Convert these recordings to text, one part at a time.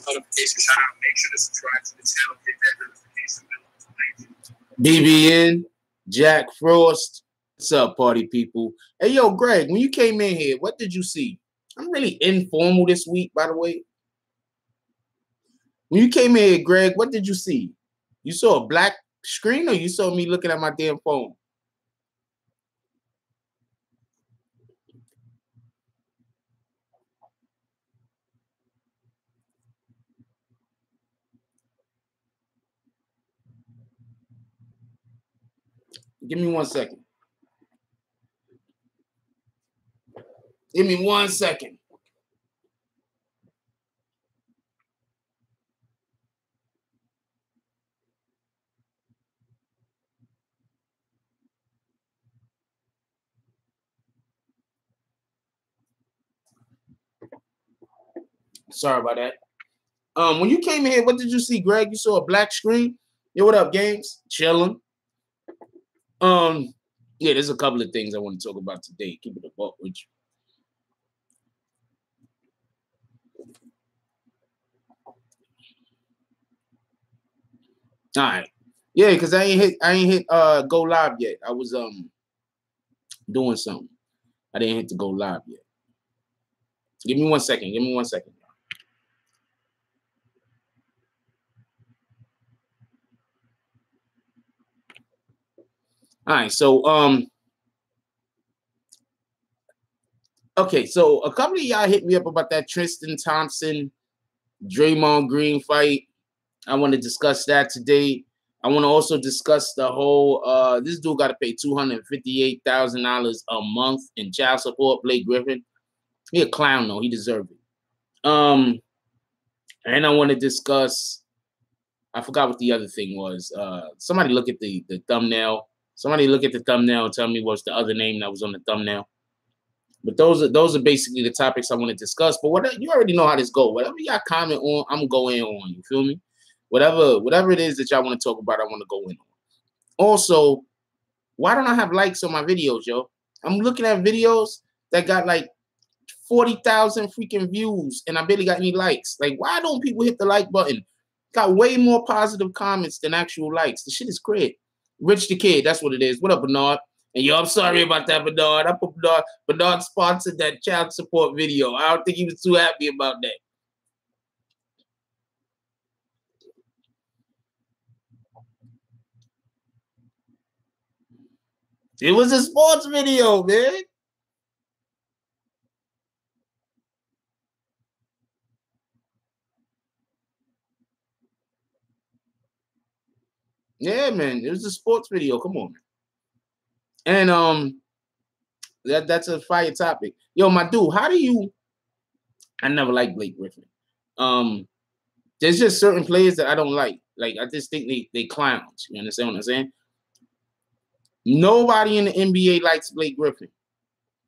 Notification shout out. Make sure to subscribe to the channel. Hit that notification bell. BBN, Jack Frost. What's up, party people? Hey, yo, Greg, when you came in here, what did you see? I'm really informal this week, by the way. When you came in here, Greg, what did you see? You saw a black screen or you saw me looking at my damn phone? Give me 1 second. Give me 1 second. Sorry about that. When you came in here, what did you see, Greg? You saw a black screen? Yo, what up, Games? Chilling. Yeah, there's a couple of things I want to talk about today. Keep it a buck with you. All right. Yeah, because I ain't hit go live yet. I was doing something. I didn't hit to go live yet. Give me 1 second. Give me 1 second. All right, so okay, so a couple of y'all hit me up about that Tristan Thompson, Draymond Green fight. I want to discuss that today. I want to also discuss the whole this dude got to pay $258,000 a month in child support. Blake Griffin, he a clown though. He deserved it. And I want to discuss. I forgot what the other thing was. Somebody look at the thumbnail. Somebody look at the thumbnail and tell me what's the other name that was on the thumbnail. But those are basically the topics I want to discuss. But what you already know how this goes. Whatever y'all comment on, I'm going on. You feel me? Whatever it is that y'all want to talk about, I want to go in on. Also, why don't I have likes on my videos, yo? I'm looking at videos that got like 40,000 freaking views, and I barely got any likes. Like, why don't people hit the like button? Got way more positive comments than actual likes. The shit is great. Rich the Kid, that's what it is. What up, Bernard? And yo, I'm sorry about that, Bernard. I put Bernard sponsored that child support video. I don't think he was too happy about that. It was a sports video, man. Yeah, man. It was a sports video. Come on, man. And that's a fire topic. Yo, my dude, how do you? I never liked Blake Griffin. There's just certain players that I don't like. Like, I just think they clowns. You understand what I'm saying? Nobody in the NBA likes Blake Griffin.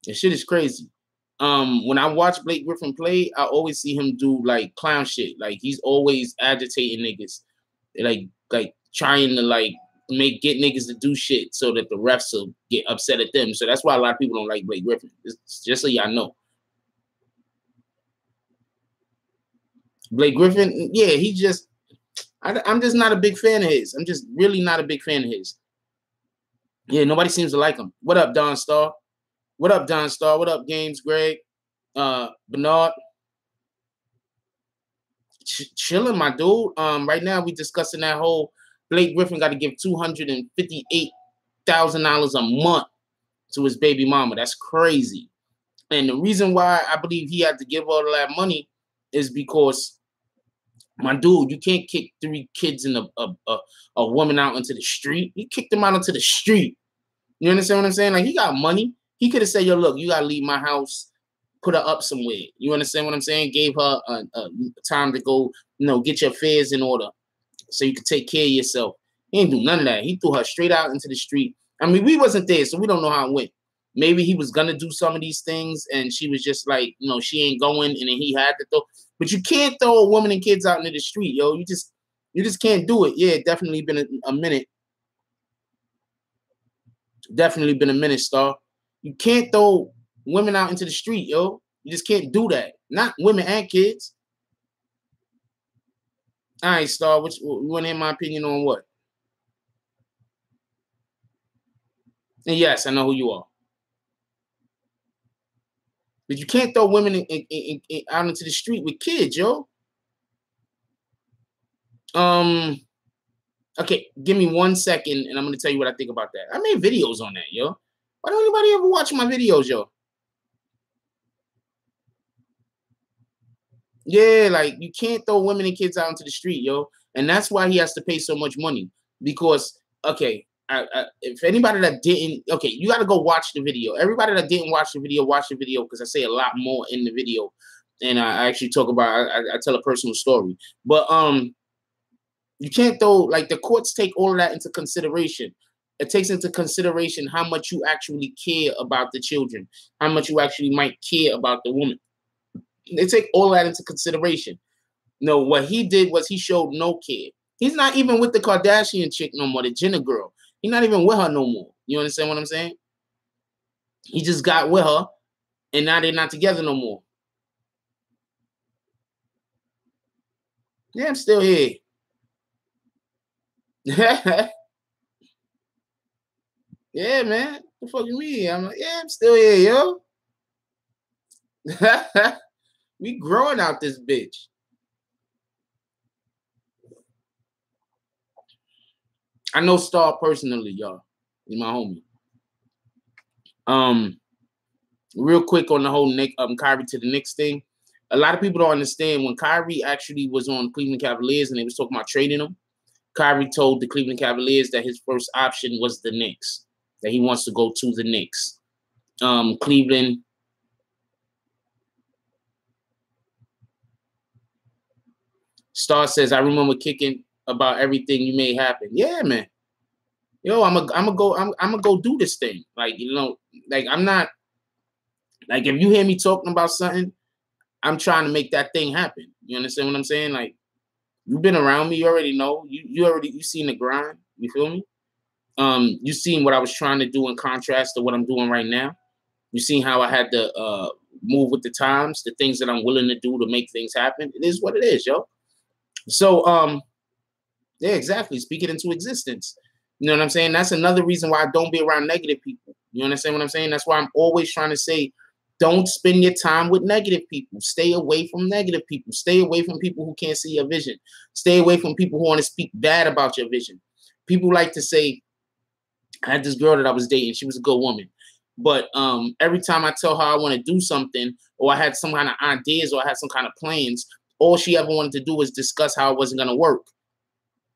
That shit is crazy. When I watch Blake Griffin play, I always see him do like clown shit. Like, he's always agitating niggas, like trying to like get niggas to do shit so that the refs will get upset at them. So that's why a lot of people don't like Blake Griffin. Just so y'all know. Blake Griffin, yeah, I'm just not a big fan of his. I'm just really not a big fan of his. Yeah, nobody seems to like him. What up, Don Star? What up, Don Star? What up, Games, Greg? Bernard? Chilling, my dude. Right now we discussing that whole Blake Griffin got to give $258,000 a month to his baby mama. That's crazy. And the reason why I believe he had to give all of that money is because, my dude, you can't kick 3 kids and a woman out into the street. He kicked them out into the street. You understand what I'm saying? Like, he got money. He could have said, yo, look, you got to leave my house, put her up somewhere. You understand what I'm saying? Gave her a time to go, get your affairs in order so you could take care of yourself. He didn't do none of that. He threw her straight out into the street. I mean, we wasn't there, so we don't know how it went. Maybe he was going to do some of these things, and she was just like, she ain't going, and then he had to throw. But you can't throw a woman and kids out into the street, yo. You just can't do it. Yeah, definitely been a minute. Definitely been a minute, Star. You can't throw women out into the street, yo. You just can't do that. Not women and kids. All right, Star. Which you want to hear my opinion on what? And yes, I know who you are. But you can't throw women out into the street with kids, yo. Okay, give me 1 second, and I'm gonna tell you what I think about that. I made videos on that, yo. Why don't anybody ever watch my videos, yo? Yeah, like you can't throw women and kids out into the street, yo. And that's why he has to pay so much money. Because, okay, if anybody that didn't, okay, you got to go watch the video. Everybody that didn't watch the video because I say a lot more in the video, and I actually talk about. I tell a personal story, but you can't throw, like, the courts take all of that into consideration. It takes into consideration how much you actually care about the children, how much you actually might care about the woman. They take all that into consideration. No, what he did was he showed no care. He's not even with the Kardashian chick no more, the Jenner girl. He's not even with her no more. You understand what I'm saying? He just got with her, and now they're not together no more. Yeah, I'm still here. Yeah, man. The fuck you mean? I'm like, yeah, I'm still here, yo. We growing out this bitch. I know Star personally, y'all. He's my homie. Real quick on the whole Nick, Kyrie to the Knicks thing. A lot of people don't understand when Kyrie actually was on Cleveland Cavaliers and they was talking about trading him. Kyrie told the Cleveland Cavaliers that his first option was the Knicks, that he wants to go to the Knicks. Cleveland. Star says, I remember kicking about everything you made happen. Yeah, man. Yo, I'm gonna go do this thing. Like, you know, like I'm not, like, if you hear me talking about something, I'm trying to make that thing happen. You understand what I'm saying? Like, you've been around me, you already know. You seen the grind. You feel me? You seen what I was trying to do in contrast to what I'm doing right now. You seen how I had to move with the times, the things that I'm willing to do to make things happen. It is what it is, yo. So, yeah, exactly. Speak it into existence. You know what I'm saying? That's another reason why I don't be around negative people. You understand what I'm saying? That's why I'm always trying to say, don't spend your time with negative people. Stay away from negative people. Stay away from people who can't see your vision. Stay away from people who want to speak bad about your vision. People like to say, I had this girl that I was dating. She was a good woman. But every time I tell her I want to do something, or I had some kind of ideas, or I had some kind of plans, all she ever wanted to do was discuss how it wasn't going to work.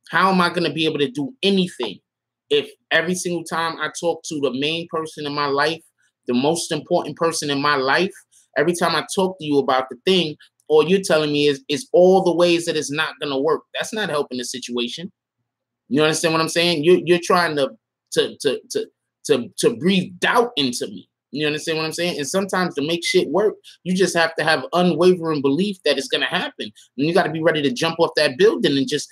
How am I going to be able to do anything if every single time I talk to the main person in my life, the most important person in my life, every time I talk to you about the thing, all you're telling me is all the ways that it's not going to work? That's not helping the situation. You understand what I'm saying? You're trying to breathe doubt into me. You understand what I'm saying? And sometimes to make shit work, you just have to have unwavering belief that it's gonna happen. And you got to be ready to jump off that building and just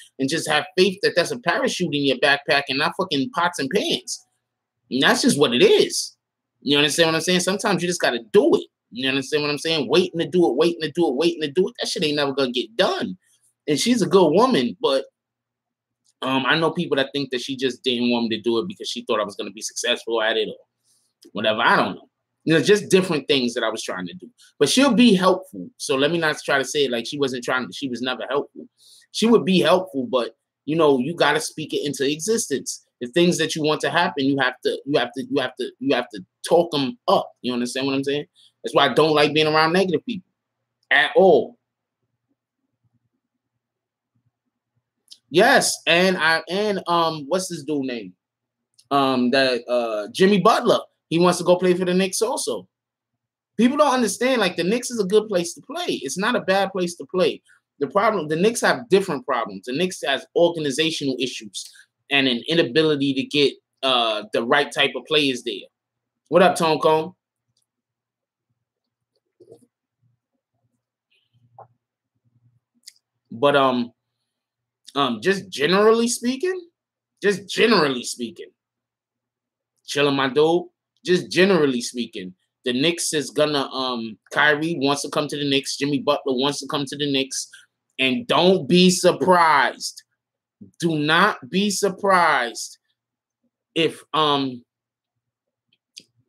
have faith that that's a parachute in your backpack and not fucking pots and pans. And that's just what it is. You understand what I'm saying? Sometimes you just got to do it. You understand what I'm saying? Waiting to do it, waiting to do it, waiting to do it. That shit ain't never gonna get done. And she's a good woman, but I know people that think that she just didn't want me to do it because she thought I was going to be successful at it or whatever. I don't know. You know, just different things that I was trying to do. But she'll be helpful. So let me not try to say it like she was never helpful. She would be helpful, but you know, you got to speak it into existence. The things that you want to happen, you have to talk them up. You understand what I'm saying? That's why I don't like being around negative people at all. Yes, and what's this dude name? Jimmy Butler. He wants to go play for the Knicks also. People don't understand, like, the Knicks is a good place to play. It's not a bad place to play. The Knicks have different problems. The Knicks has organizational issues and an inability to get the right type of players there. What up, Tone Cone? But just generally speaking, chilling my dude. Just generally speaking, the Knicks is gonna Kyrie wants to come to the Knicks. Jimmy Butler wants to come to the Knicks, And don't be surprised. Do not be surprised if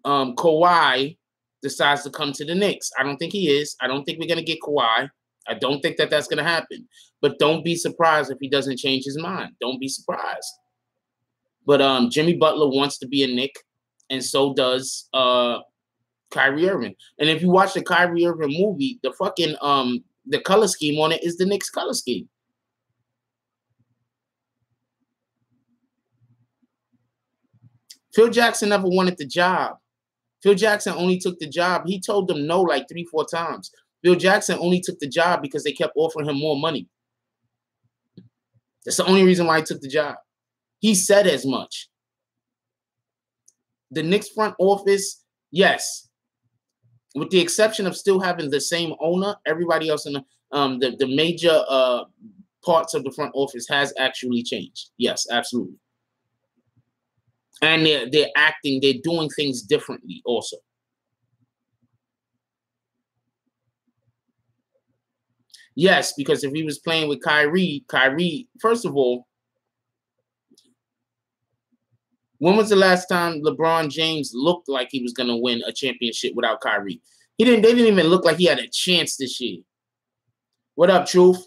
Kawhi decides to come to the Knicks. I don't think he is. I don't think we're gonna get Kawhi. I don't think that that's gonna happen. But don't be surprised if he doesn't change his mind. Don't be surprised. But Jimmy Butler wants to be a Knick, and so does Kyrie Irving. And if you watch the Kyrie Irving movie, the fucking the color scheme on it is the Knicks color scheme. Phil Jackson never wanted the job. Phil Jackson only took the job. He told them no like 3-4 times. Phil Jackson only took the job because they kept offering him more money. That's the only reason why he took the job. He said as much. The Knicks front office, yes. With the exception of still having the same owner, everybody else in the major parts of the front office has actually changed. Yes, absolutely. And they're acting, they're doing things differently also. Yes, because if he was playing with Kyrie, first of all, when was the last time LeBron James looked like he was going to win a championship without Kyrie? They didn't even look like he had a chance this year. What up, Truth?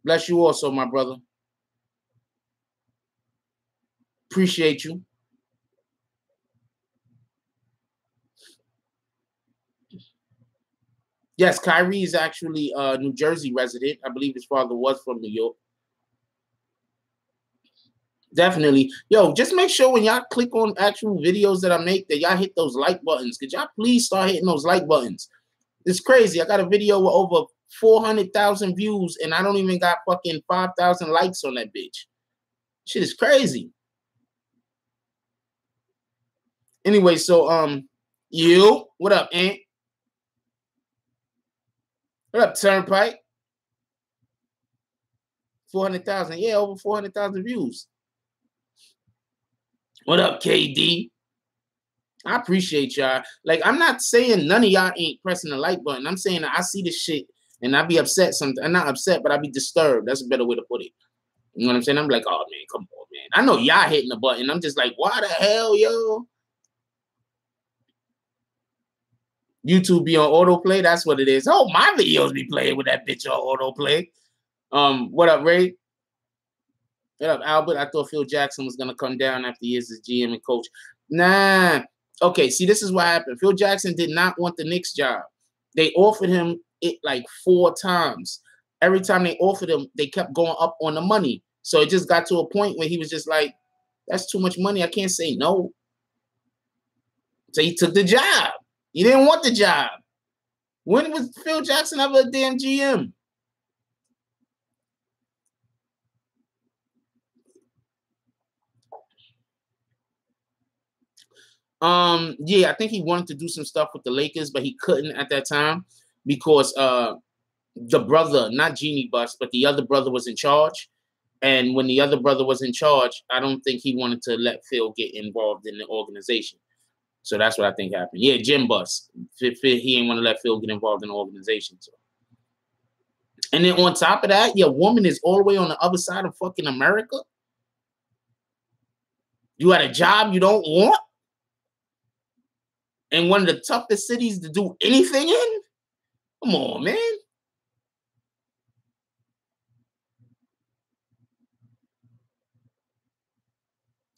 Bless you also, my brother. Appreciate you. Yes, Kyrie is actually a New Jersey resident. I believe his father was from New York. Definitely. Yo, just make sure when y'all click on actual videos that I make that y'all hit those like buttons. Could y'all please start hitting those like buttons? It's crazy. I got a video with over 400,000 views and I don't even got fucking 5,000 likes on that bitch. Shit is crazy. Anyway, so you, what up, Ant? What up, Turnpike? 400,000. Yeah, over 400,000 views. What up, KD? I appreciate y'all. Like, I'm not saying none of y'all ain't pressing the like button. I'm saying I see this shit and I be upset sometimes. I'm not upset, but I be disturbed. That's a better way to put it. You know what I'm saying? I'm like, oh, man, come on, man. I know y'all hitting the button. I'm just like, why the hell, yo? YouTube be on autoplay. That's what it is. Oh, my videos be playing with that bitch on autoplay. What up, Ray? What up, Albert? I thought Phil Jackson was going to come down after years as GM and coach. Nah. Okay, see, this is what happened. Phil Jackson did not want the Knicks job. They offered him it like 4 times. Every time they offered him, they kept going up on the money. So it just got to a point where he was just like, that's too much money. I can't say no. So he took the job. He didn't want the job. When was Phil Jackson ever a damn GM? Yeah, I think he wanted to do some stuff with the Lakers, but he couldn't at that time because the brother, not Genie Bus, but the other brother was in charge. And when the other brother was in charge, I don't think he wanted to let Phil get involved in the organization. So that's what I think happened. Yeah, Jim Bus. He didn't want to let Phil get involved in the organization. So. And then on top of that, your woman is all the way on the other side of fucking America. You had a job you don't want? In one of the toughest cities to do anything in? Come on, man.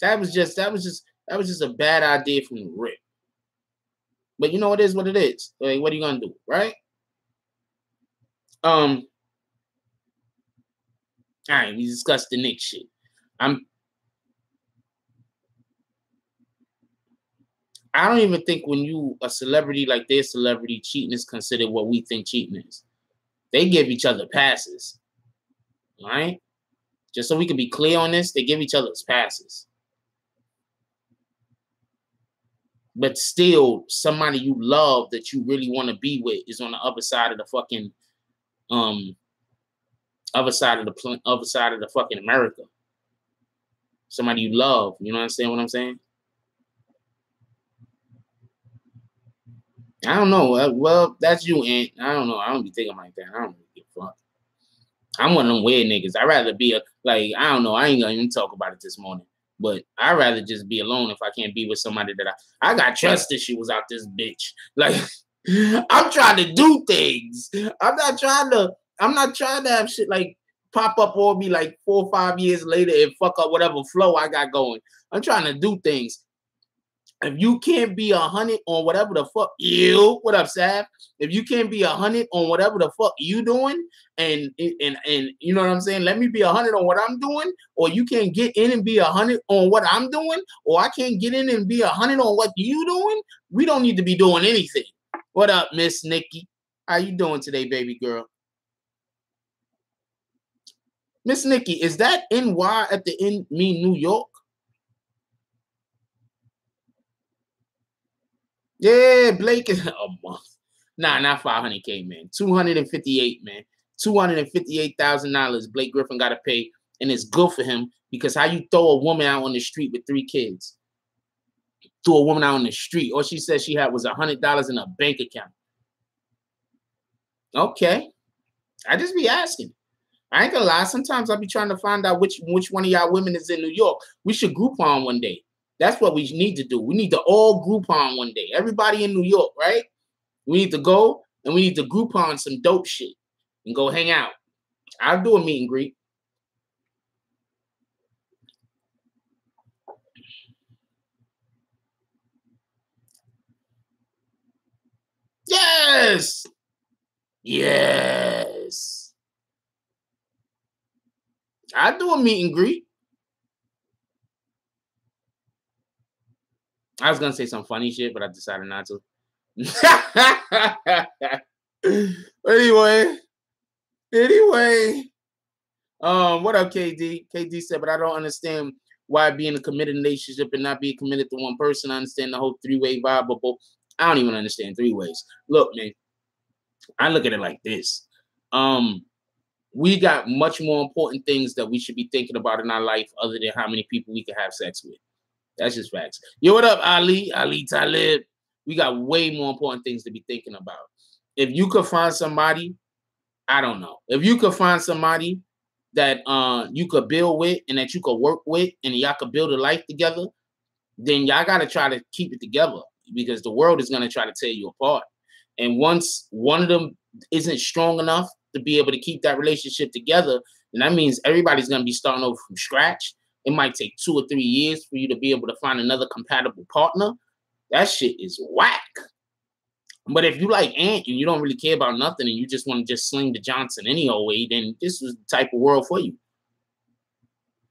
That was just a bad idea from the rip. But you know, it is what it is. Like, what are you gonna do, right? All right, we discussed the Knicks shit. I don't even think when you a celebrity like their celebrity, cheating is considered what we think cheating is. They give each other passes, right? Just so we can be clear on this, they give each other passes. But still, somebody you love that you really want to be with is on the other side of the fucking, other side of the fucking America. Somebody you love, you know what I'm saying? I don't know. Well, that's you, Aunt. I don't know. I don't be thinking like that. I don't really give a fuck. I'm one of them weird niggas. I'd rather be I don't know. I ain't gonna even talk about it this morning. But I'd rather just be alone if I can't be with somebody that I got trust issues out this bitch. Like, I'm trying to do things. I'm not trying to have shit like pop up on me like 4 or 5 years later and fuck up whatever flow I got going. I'm trying to do things. If you can't be 100 on whatever the fuck what up, Sav? If you can't be 100 on whatever the fuck you doing, and you know what I'm saying, let me be 100 on what I'm doing, or you can't get in and be 100 on what I'm doing, or I can't get in and be 100 on what you doing. We don't need to be doing anything. What up, Miss Nikki? How you doing today, baby girl? Miss Nikki, is that NY at the end mean New York? Yeah, Blake is a month. Nah, not 500K, man. 258, man. $258,000 Blake Griffin got to pay, and it's good for him because how you throw a woman out on the street with 3 kids? Throw a woman out on the street. All she said she had was $100 in a bank account. Okay. I just be asking. I ain't gonna lie. Sometimes I'll be trying to find out which one of y'all women is in New York. We should Groupon one day. That's what we need to do. We need to all Groupon one day. Everybody in New York, right? We need to go and we need to Groupon some dope shit and go hang out. I'll do a meet and greet. Yes. Yes. I'll do a meet and greet. I was going to say some funny shit, but I decided not to. Anyway. What up, KD? KD said, but I don't understand why be in a committed relationship and not be committed to one person. I understand the whole 3-way vibe, but I don't even understand 3 ways. Look, man, I look at it like this. We got much more important things that we should be thinking about in our life other than how many people we can have sex with. That's just facts. Yo, what up, Ali? Ali Talib. We got way more important things to be thinking about. If you could find somebody, I don't know. If you could find somebody that you could build with and that you could work with and y'all could build a life together, then y'all got to try to keep it together because the world is going to try to tear you apart. And once one of them isn't strong enough to be able to keep that relationship together, then that means everybody's going to be starting over from scratch. It might take 2 or 3 years for you to be able to find another compatible partner. That shit is whack. But if you like Ant and you don't really care about nothing and you just want to just sling the Johnson any old way, then this was the type of world for you.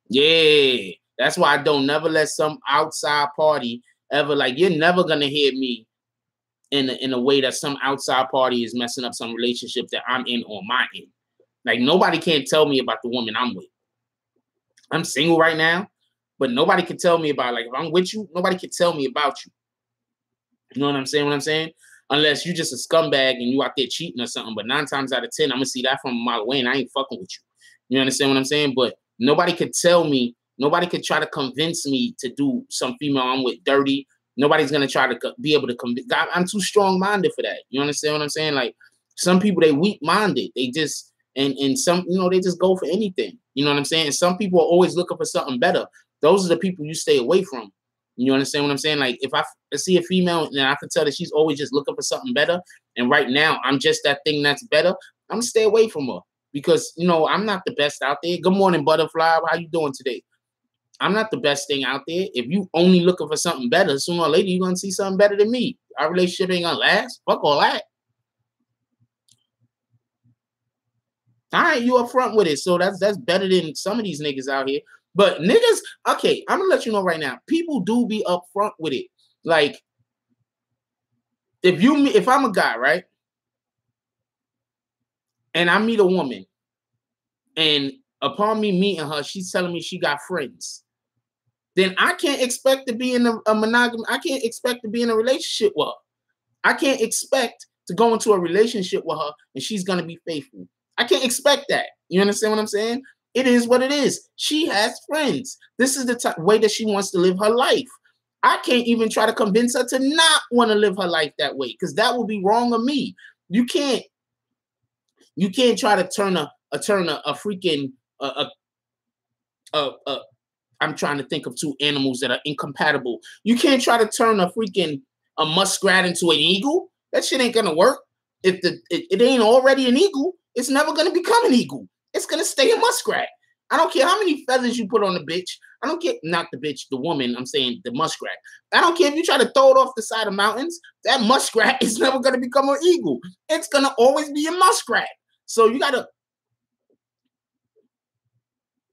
Yeah. That's why I don't never let some outside party ever, like, you're never going to hear me in a way that some outside party is messing up some relationship that I'm in on my end. Like, nobody can tell me about the woman I'm with. I'm single right now, but nobody can tell me about, like, if I'm with you, nobody can tell me about you. You know what I'm saying? Unless you just a scumbag and you out there cheating or something. But 9 times out of 10, I'm going to see that from a mile away and I ain't fucking with you. You understand what I'm saying? But nobody could tell me, nobody could try to convince me to do some female I'm with dirty. Nobody's going to try to be able to convince. I'm too strong-minded for that. You understand what I'm saying? Like, some people, they weak-minded. They just, and some, you know, they just go for anything. You know what I'm saying? And some people are always looking for something better. Those are the people you stay away from. You understand what I'm saying? Like, if I see a female and I can tell that she's always just looking for something better, and right now I'm just that thing that's better, I'm going to stay away from her because, you know, I'm not the best out there. Good morning, Butterfly. How you doing today? I'm not the best thing out there. If you only looking for something better, sooner or later you're going to see something better than me. Our relationship ain't going to last. Fuck all that. All right, you up front with it. So that's better than some of these niggas out here. But niggas, okay, I'm going to let you know right now. People do be up front with it. Like, if I'm a guy, right? And I meet a woman, and upon me meeting her, she's telling me she got friends. Then I can't expect to be in a monogamy. I can't expect to be in a relationship with her. I can't expect to go into a relationship with her and she's going to be faithful. I can't expect that. You understand what I'm saying? It is what it is. She has friends. This is the way that she wants to live her life. I can't even try to convince her to not want to live her life that way because that would be wrong of me. You can't try to turn a turn a freaking I'm trying to think of two animals that are incompatible. You can't try to turn a freaking a muskrat into an eagle. That shit ain't gonna work. If it ain't already an eagle, it's never gonna become an eagle. It's gonna stay a muskrat. I don't care how many feathers you put on the bitch. I don't care, not the bitch, the woman. I'm saying the muskrat. I don't care if you try to throw it off the side of mountains. That muskrat is never gonna become an eagle. It's gonna always be a muskrat. So you gotta.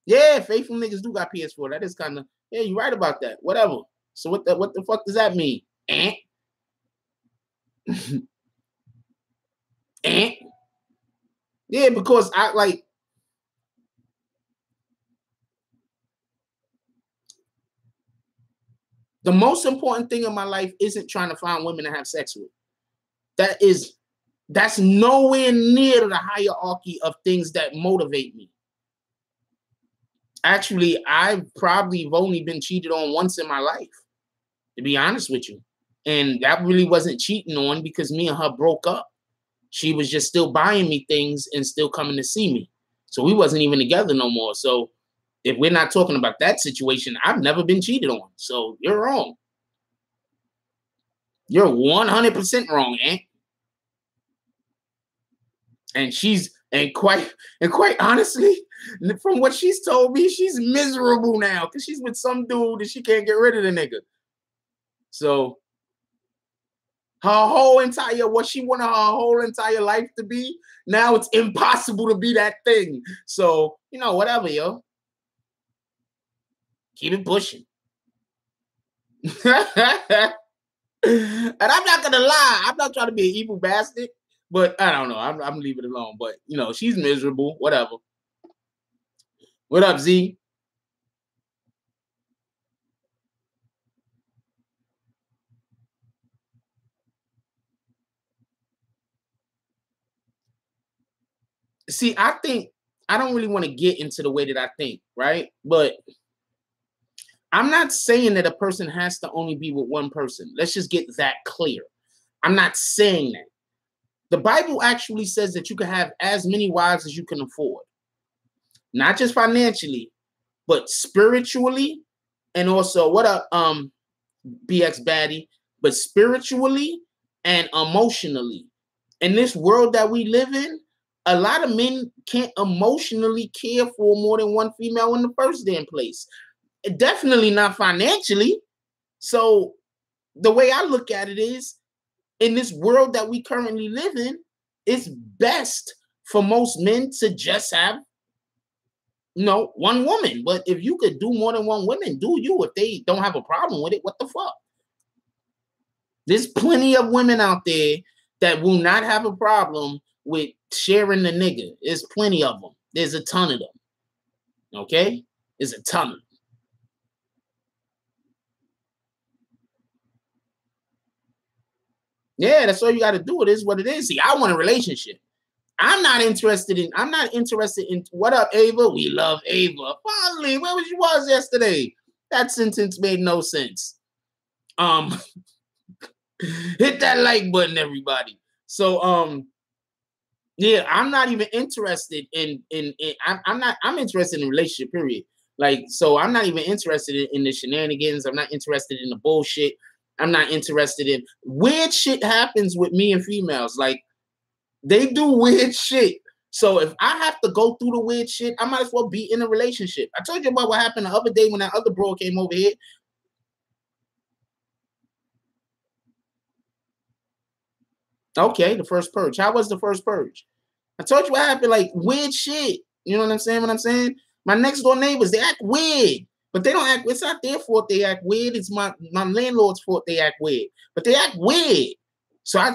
Yeah, faithful niggas do got PS4. That is kind of, yeah, you're right about that. Whatever. So what the fuck does that mean? Ant? Ant? Yeah, because I like the most important thing in my life isn't trying to find women to have sex with. That's nowhere near the hierarchy of things that motivate me. Actually, I've probably only been cheated on once in my life, to be honest with you. And that really wasn't cheating on because me and her broke up. She was just still buying me things and still coming to see me. So we wasn't even together no more. So if we're not talking about that situation, I've never been cheated on. So you're wrong. You're 100% wrong, Aunt. And quite honestly, from what she's told me, she's miserable now because she's with some dude and she can't get rid of the nigga. So what she wanted her whole entire life to be, now it's impossible to be that thing. So, whatever, yo. Keep it pushing. And I'm not gonna lie, I'm not trying to be an evil bastard, but I don't know. I'm leaving it alone. But she's miserable. Whatever. What up, Z? See, I think I don't really want to get into the way that I think, right? But I'm not saying that a person has to only be with one person. Let's just get that clear. I'm not saying that. The Bible actually says that you can have as many wives as you can afford. Not just financially, but spiritually, and also what up, BX Baddie, but spiritually and emotionally. In this world that we live in, a lot of men can't emotionally care for more than one female in the first damn place. Definitely not financially. So the way I look at it is, in this world that we currently live in, it's best for most men to just have one woman. But if you could do more than one woman, do you. If they don't have a problem with it, what the fuck? There's plenty of women out there that will not have a problem with sharing the nigga. There's plenty of them. There's a ton of them. Okay? There's a ton of them. Yeah, that's all you got to do. It is what it is. See, I want a relationship. I'm not interested in what up, Ava? We love Ava. Finally, where was you yesterday? That sentence made no sense. Hit that like button, everybody. So, yeah, I'm not even interested I'm interested in relationship, period. Like, so I'm not even interested in the shenanigans. I'm not interested in the bullshit. I'm not interested in weird shit happens with me and females. Like, they do weird shit. So if I have to go through the weird shit, I might as well be in a relationship. I told you about what happened the other day when that other bro came over here. Okay, the first purge. How was the first purge? I told you what happened, like weird shit. You know what I'm saying? What I'm saying? My next door neighbors, they act weird. But they don't act, it's not their fault they act weird. It's my landlord's fault they act weird. But they act weird. So I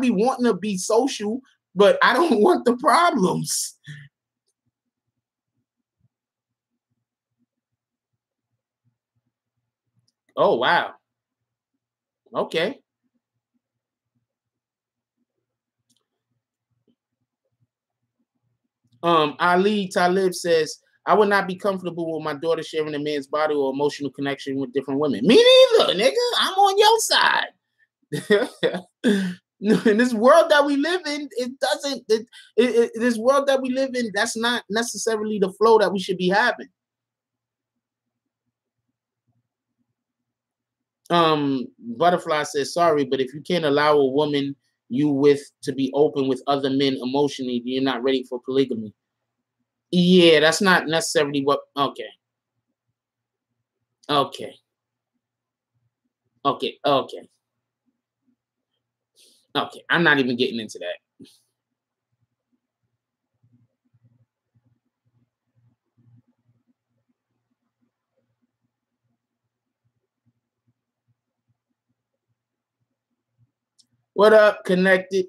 be wanting to be social, but I don't want the problems. Oh, wow. Okay. Ali Talib says, I would not be comfortable with my daughter sharing a man's body or emotional connection with different women. Me neither, nigga. I'm on your side. In this world that we live in, it doesn't. This world that we live in, that's not necessarily the flow that we should be having. Butterfly says, sorry, but if you can't allow a woman you with to be open with other men emotionally, you're not ready for polygamy. Yeah, that's not necessarily what. Okay. Okay. Okay. Okay. Okay. I'm not even getting into that. What up, Connected?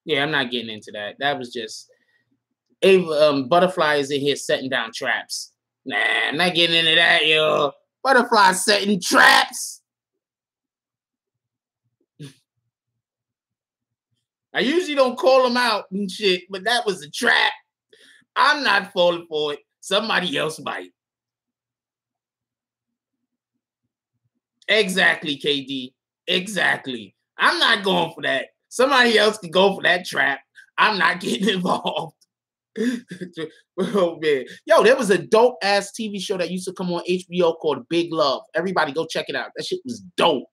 Yeah, I'm not getting into that. That was just Butterfly is in here setting down traps. Nah, I'm not getting into that, yo. Butterfly setting traps. I usually don't call them out and shit, but that was a trap. I'm not falling for it. Somebody else might. Exactly, KD. Exactly. I'm not going for that. Somebody else can go for that trap. I'm not getting involved. Oh man, yo, there was a dope ass TV show that used to come on HBO called Big Love. Everybody go check it out. That shit was dope.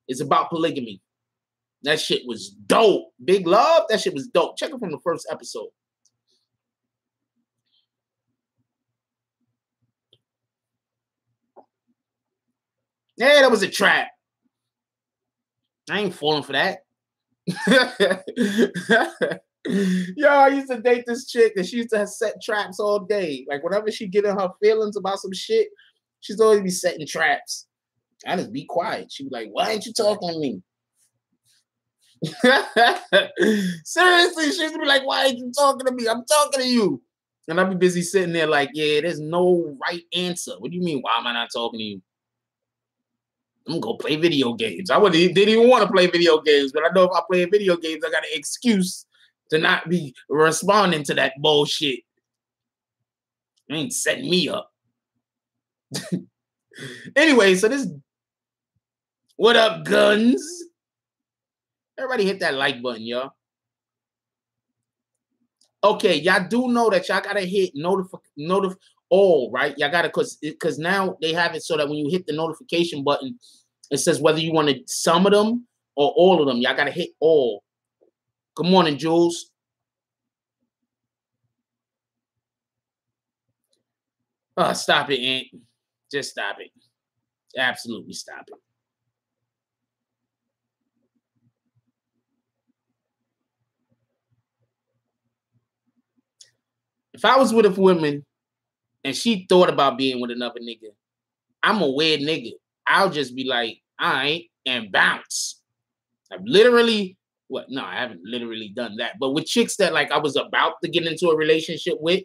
It's about polygamy. That shit was dope. Big Love, that shit was dope. Check it from the first episode. Yeah, that was a trap. I ain't falling for that. Yo, I used to date this chick and she used to have set traps all day. Like whenever she get in her feelings about some shit, she's always be setting traps. I just be quiet. She be like, why ain't you talking to me? Seriously, she used to be like, why ain't you talking to me? I'm talking to you. And I'd be busy sitting there like, yeah, there's no right answer. What do you mean, why am I not talking to you? I'm gonna go play video games. Didn't even want to play video games, but I know if I play video games, I got an excuse to not be responding to that bullshit. It ain't setting me up. Anyway, so this, what up, guns? Everybody hit that like button, y'all. Okay, y'all do know that y'all gotta hit all, right? Y'all gotta, because now they have it so that when you hit the notification button, it says whether you want some of them or all of them. Y'all gotta hit all. Good morning, Jules. Stop it, Aunt. Just stop it. Absolutely stop it. If I was with a woman and she thought about being with another nigga, I'm a weird nigga. I'll just be like, all right, and bounce. I've literally, no, I haven't literally done that. But with chicks that like I was about to get into a relationship with,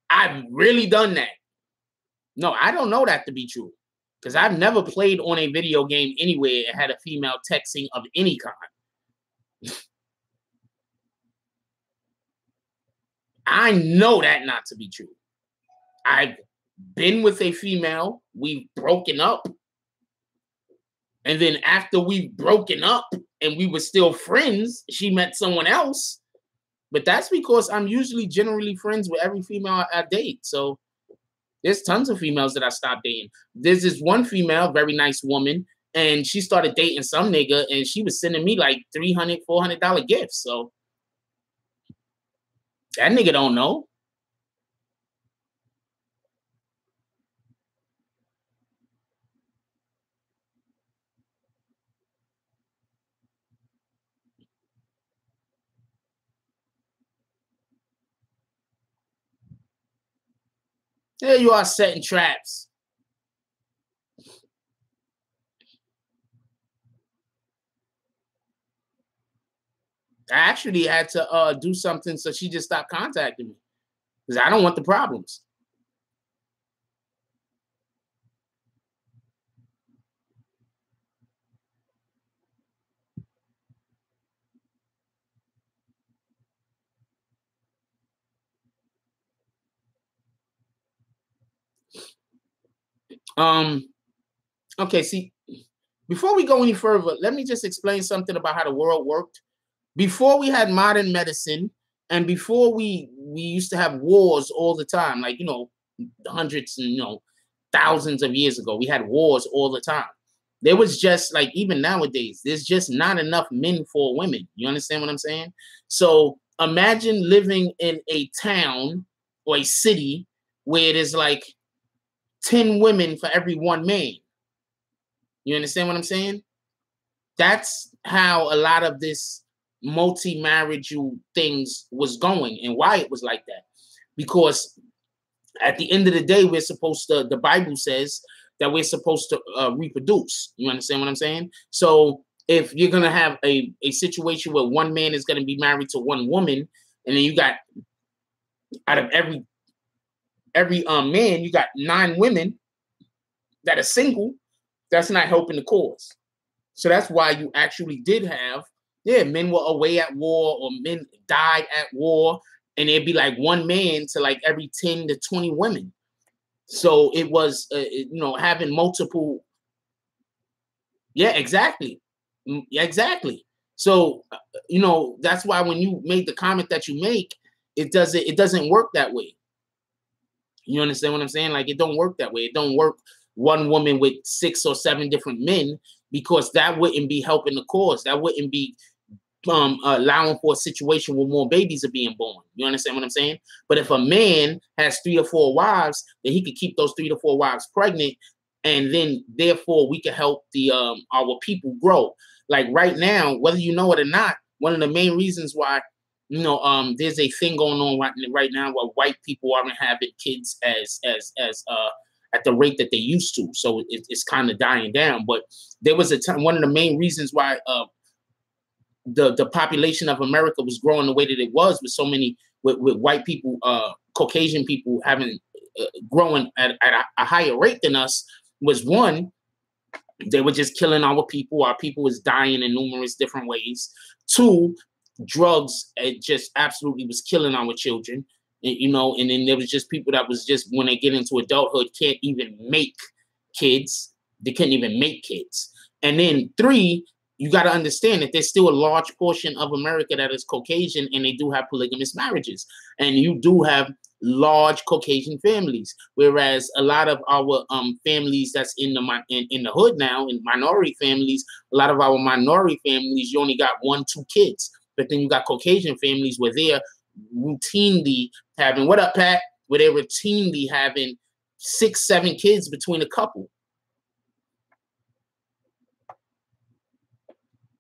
I've really done that. No, I don't know that to be true. Because I've never played on a video game anywhere and had a female texting of any kind. I know that not to be true. I've been with a female, we've broken up. And then after we've broken up and we were still friends, she met someone else. But that's because I'm usually generally friends with every female I date. So there's tons of females that I stopped dating. There's this one female, very nice woman, and she started dating some nigga and she was sending me like $300, $400 gifts. So that nigga don't know. There you are setting traps. I actually had to do something so she just stopped contacting me because I don't want the problems. Okay, see, before we go any further, let me just explain something about how the world worked. Before we had modern medicine, and before we used to have wars all the time, like, you know, hundreds and, you know, thousands of years ago, we had wars all the time. There was just, like, even nowadays, there's just not enough men for women. You understand what I'm saying? So imagine living in a town or a city where there's like 10 women for every one man. You understand what I'm saying? That's how a lot of this multi-marriageal things was going, and why it was like that. Because at the end of the day, we're supposed to, the Bible says that we're supposed to reproduce. You understand what I'm saying? So if you're going to have a situation where one man is going to be married to one woman, and then you got, out of every man, you got 9 women that are single, that's not helping the cause. So that's why you actually did have, men were away at war, or men died at war, and it'd be like one man to like every 10 to 20 women. So it was, having multiple. Yeah, exactly. Exactly. So, that's why when you made the comment that you make, it doesn't work that way. You understand what I'm saying? Like, it don't work that way. It don't work one woman with 6 or 7 different men, because that wouldn't be helping the cause. That wouldn't be allowing for a situation where more babies are being born. You understand what I'm saying? But if a man has 3 or 4 wives, then he could keep those 3 to 4 wives pregnant, and then therefore we can help the our people grow. Like right now, whether you know it or not, one of the main reasons why there's a thing going on right now where white people aren't having kids as at the rate that they used to. So it's kind of dying down. But there was a time, one of the main reasons why the population of America was growing the way that it was, with so many with white people, Caucasian people having growing at a higher rate than us, was one, they were just killing our people. Our people was dying in numerous different ways. 2, drugs, it just absolutely was killing our children. And then there was just people that was just, when they get into adulthood, can't even make kids. They couldn't even make kids. And then 3, you got to understand that there's still a large portion of America that is Caucasian, and they do have polygamous marriages. And you do have large Caucasian families, whereas a lot of our families that's in the hood now, in minority families, a lot of our minority families, you only got 1, 2 kids. But then you got Caucasian families where they're routinely having, what up, Pat? Where they're routinely having 6, 7 kids between a couple.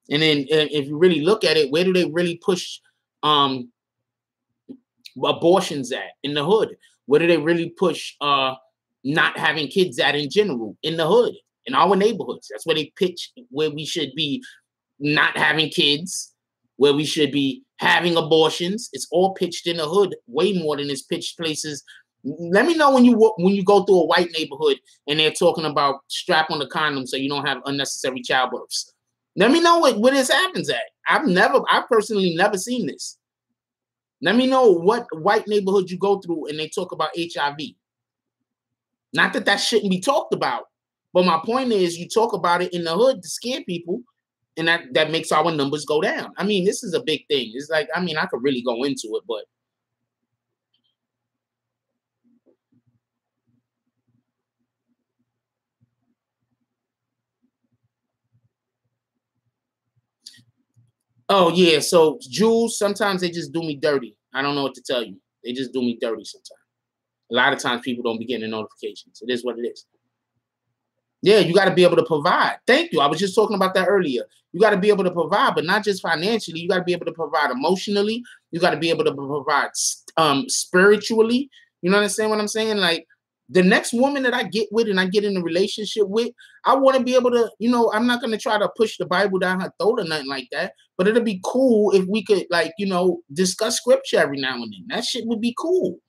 And then if you really look at it, where do they really push abortions at? In the hood. Where do they really push not having kids at in general? In the hood, in our neighborhoods. That's where they pitch where we should be not having kids, where we should be having abortions. It's all pitched in the hood way more than it's pitched places. Let me know when you go through a white neighborhood and they're talking about strap on the condom so you don't have unnecessary childbirths. Let me know where this happens at. I've personally never seen this. Let me know what white neighborhood you go through and they talk about HIV. Not that shouldn't be talked about, but my point is you talk about it in the hood to scare people, and that makes our numbers go down. I mean, this is a big thing. It's like, I could really go into it, but oh yeah. So Jules, sometimes they just do me dirty. I don't know what to tell you. They just do me dirty sometimes. A lot of times people don't be getting the notifications. It is what it is. Yeah, you got to be able to provide. Thank you. I was just talking about that earlier. You got to be able to provide, but not just financially. You got to be able to provide emotionally. You got to be able to provide spiritually. You understand what I'm saying? Like, the next woman that I get with and I get in a relationship with, I want to be able to, I'm not going to try to push the Bible down her throat or nothing like that, but it'll be cool if we could, like, discuss scripture every now and then. That shit would be cool.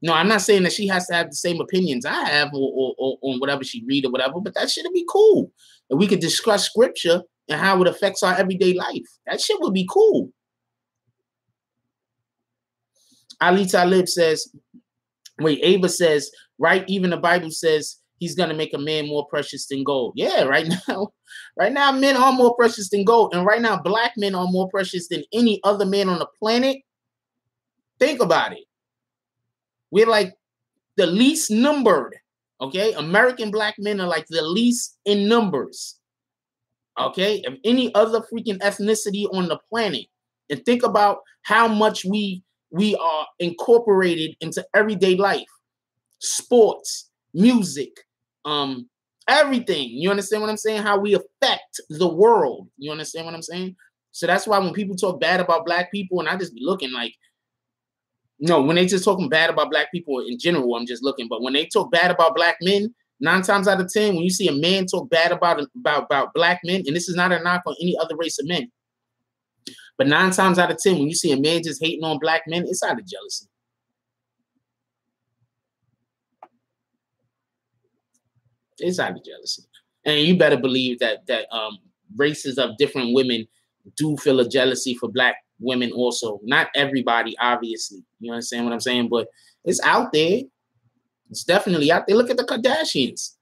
No, I'm not saying that she has to have the same opinions I have or on whatever she read or whatever, but that shit would be cool. And we could discuss scripture and how it affects our everyday life. That shit would be cool. Ali Talib says, Ava says, right, even the Bible says he's gonna make a man more precious than gold. Yeah, right now, men are more precious than gold, and right now, black men are more precious than any other man on the planet. Think about it. We're like the least numbered. Okay, American black men are like the least in numbers. Okay, of any other freaking ethnicity on the planet. And think about how much we are incorporated into everyday life, sports, music, everything. You understand what I'm saying? How we affect the world. You understand what I'm saying? So that's why when people talk bad about black people, and I just be looking like, no, when they just talking bad about black people in general, I'm just looking. But when they talk bad about black men, 9 times out of 10, when you see a man talk bad about black men, and this is not a knock on any other race of men, but 9 times out of 10, when you see a man just hating on black men, it's out of jealousy. It's out of jealousy. And you better believe that races of different women do feel a jealousy for black women also. Not everybody, obviously. You understand what I'm saying? But it's out there. It's definitely out there. Look at the Kardashians.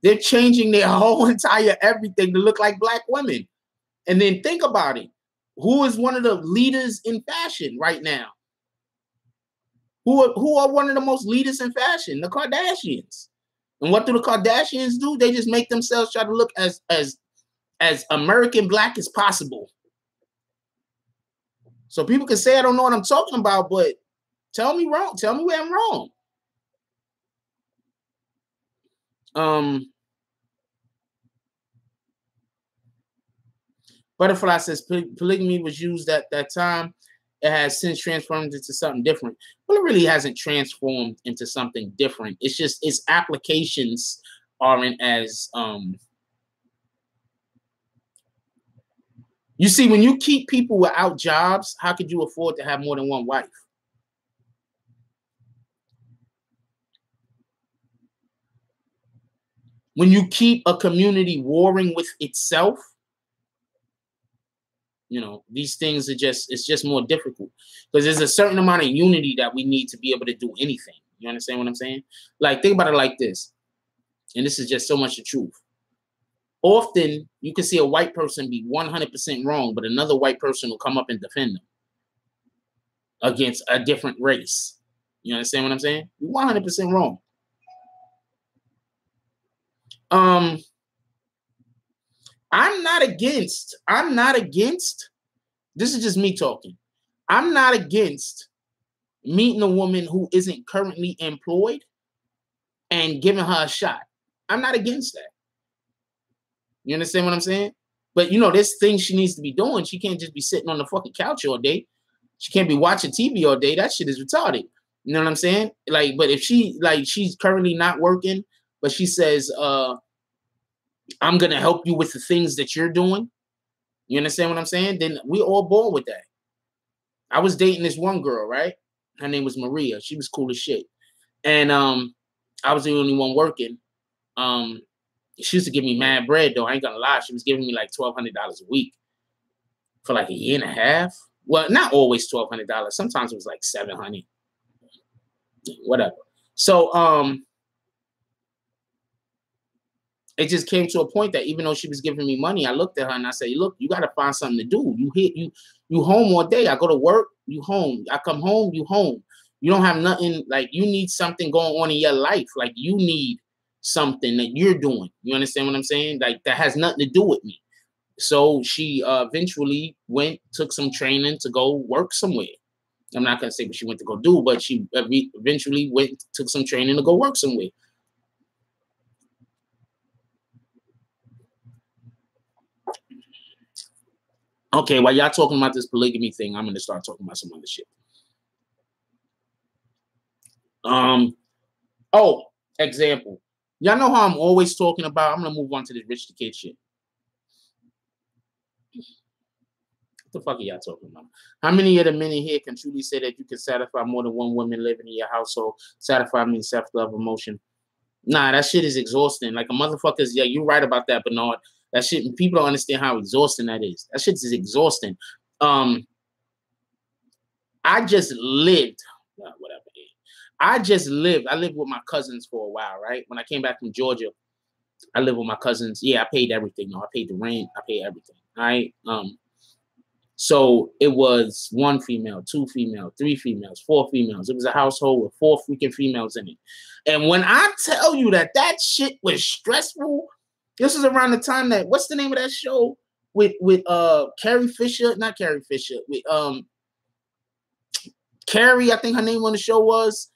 They're changing their whole entire everything to look like black women. And then think about it. Who is one of the leaders in fashion right now? Who are one of the most leaders in fashion? The Kardashians. And what do the Kardashians do? They just make themselves try to look as American black as possible. So people can say I don't know what I'm talking about, but tell me wrong. Tell me where I'm wrong. Butterfly says polygamy was used at that time. It has since transformed into something different. Well, it really hasn't transformed into something different. It's just its applications aren't as you see, when you keep people without jobs, how could you afford to have more than one wife? When you keep a community warring with itself, you know, these things are it's just more difficult because there's a certain amount of unity that we need to be able to do anything. You understand what I'm saying? Like, think about it like this. And this is just so much the truth. Often you can see a white person be 100% wrong, but another white person will come up and defend them against a different race. You understand what I'm saying? 100% wrong. I'm not against, this is just me talking. I'm not against meeting a woman who isn't currently employed and giving her a shot. I'm not against that. You understand what I'm saying? But, you know, there's things she needs to be doing. She can't just be sitting on the fucking couch all day. She can't be watching TV all day. That shit is retarded. You know what I'm saying? Like, but if she's currently not working, but she says, I'm going to help you with the things that you're doing. You understand what I'm saying? Then we all born with that. I was dating this one girl, right? Her name was Maria. She was cool as shit. And I was the only one working. She used to give me mad bread, though. I ain't gonna lie. She was giving me like $1,200 a week for like a year and a half. Well, not always $1,200. Sometimes it was like $700. Whatever. So it just came to a point that even though she was giving me money, I looked at her and I said, look, you got to find something to do. You home all day. I go to work, you home. I come home, you home. You don't have nothing. Like, you need something going on in your life. Like, you need something that you're doing. You understand what I'm saying? Like, that has nothing to do with me. So she eventually took some training to go work somewhere. I'm not going to say what she went to go do, but she eventually took some training to go work somewhere. Okay, while y'all talking about this polygamy thing, I'm going to start talking about some other shit. Oh, example. Y'all know how I'm always talking about, I'm going to move on to this rich the kid shit. What the fuck are y'all talking about? How many of the men in here can truly say that you can satisfy more than one woman living in your household? Satisfy means self-love, emotion. Nah, that shit is exhausting. Like, a motherfucker's, yeah, you're right about that, Bernard. That shit, people don't understand how exhausting that is. That shit is exhausting. I just lived, whatever. I lived with my cousins for a while, right? When I came back from Georgia, I lived with my cousins. Yeah, I paid everything. No, I paid the rent. I paid everything. All right. So it was 1 female, 2 female, 3 females, 4 females. It was a household with 4 freaking females in it. And when I tell you that shit was stressful, this is around the time that, what's the name of that show with Carrie Fisher? Not Carrie Fisher. With Carrie, I think her name on the show was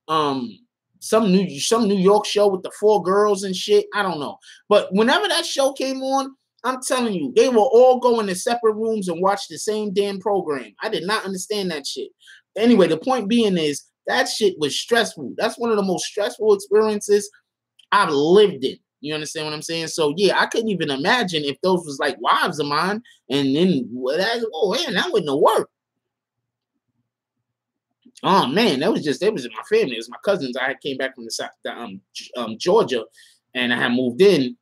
some New York show with the 4 girls and shit. I don't know. But whenever that show came on, I'm telling you, they will all go into separate rooms and watch the same damn program. I did not understand that shit. Anyway, the point being is that shit was stressful. That's one of the most stressful experiences I've lived in. You understand what I'm saying? So yeah, I couldn't even imagine if those was like wives of mine, and then that wouldn't have worked. Oh man, it was in my family. It was my cousins. I came back from the South, Georgia, and I had moved in.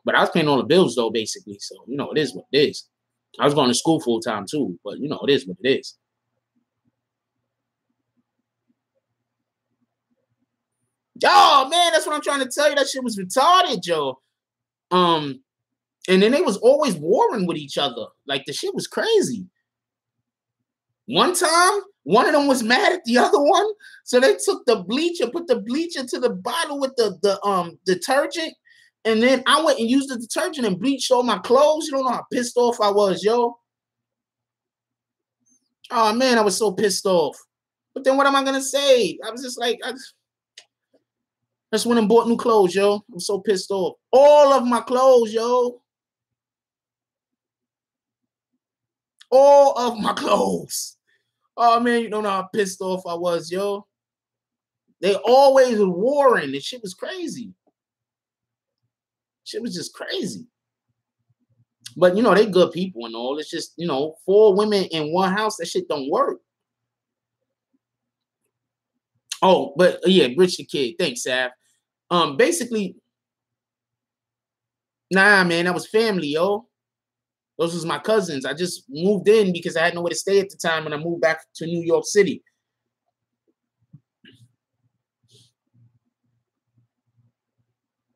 But I was paying all the bills though, basically. So, it is what it is. I was going to school full time too, but it is what it is. Oh man, that's what I'm trying to tell you. That shit was retarded, Joe. And then they was always warring with each other. Like the shit was crazy. One time, one of them was mad at the other one, so they took the bleach and put the bleach into the bottle with the detergent. And then I went and used the detergent and bleached all my clothes. You don't know how pissed off I was, yo. Oh, man, I was so pissed off. But then what am I going to say? I was just like, I just went and bought new clothes, yo. I'm so pissed off. All of my clothes, yo. All of my clothes. Oh, man, you don't know how pissed off I was, yo. They always were warring. This shit was crazy. Shit was just crazy. But, they good people and all. It's just, 4 women in one house, that shit don't work. Oh, but, yeah, Rich the Kid. Thanks, Sav. Basically, nah, man, that was family, yo. Those was my cousins. I just moved in because I had nowhere to stay at the time when I moved back to New York City.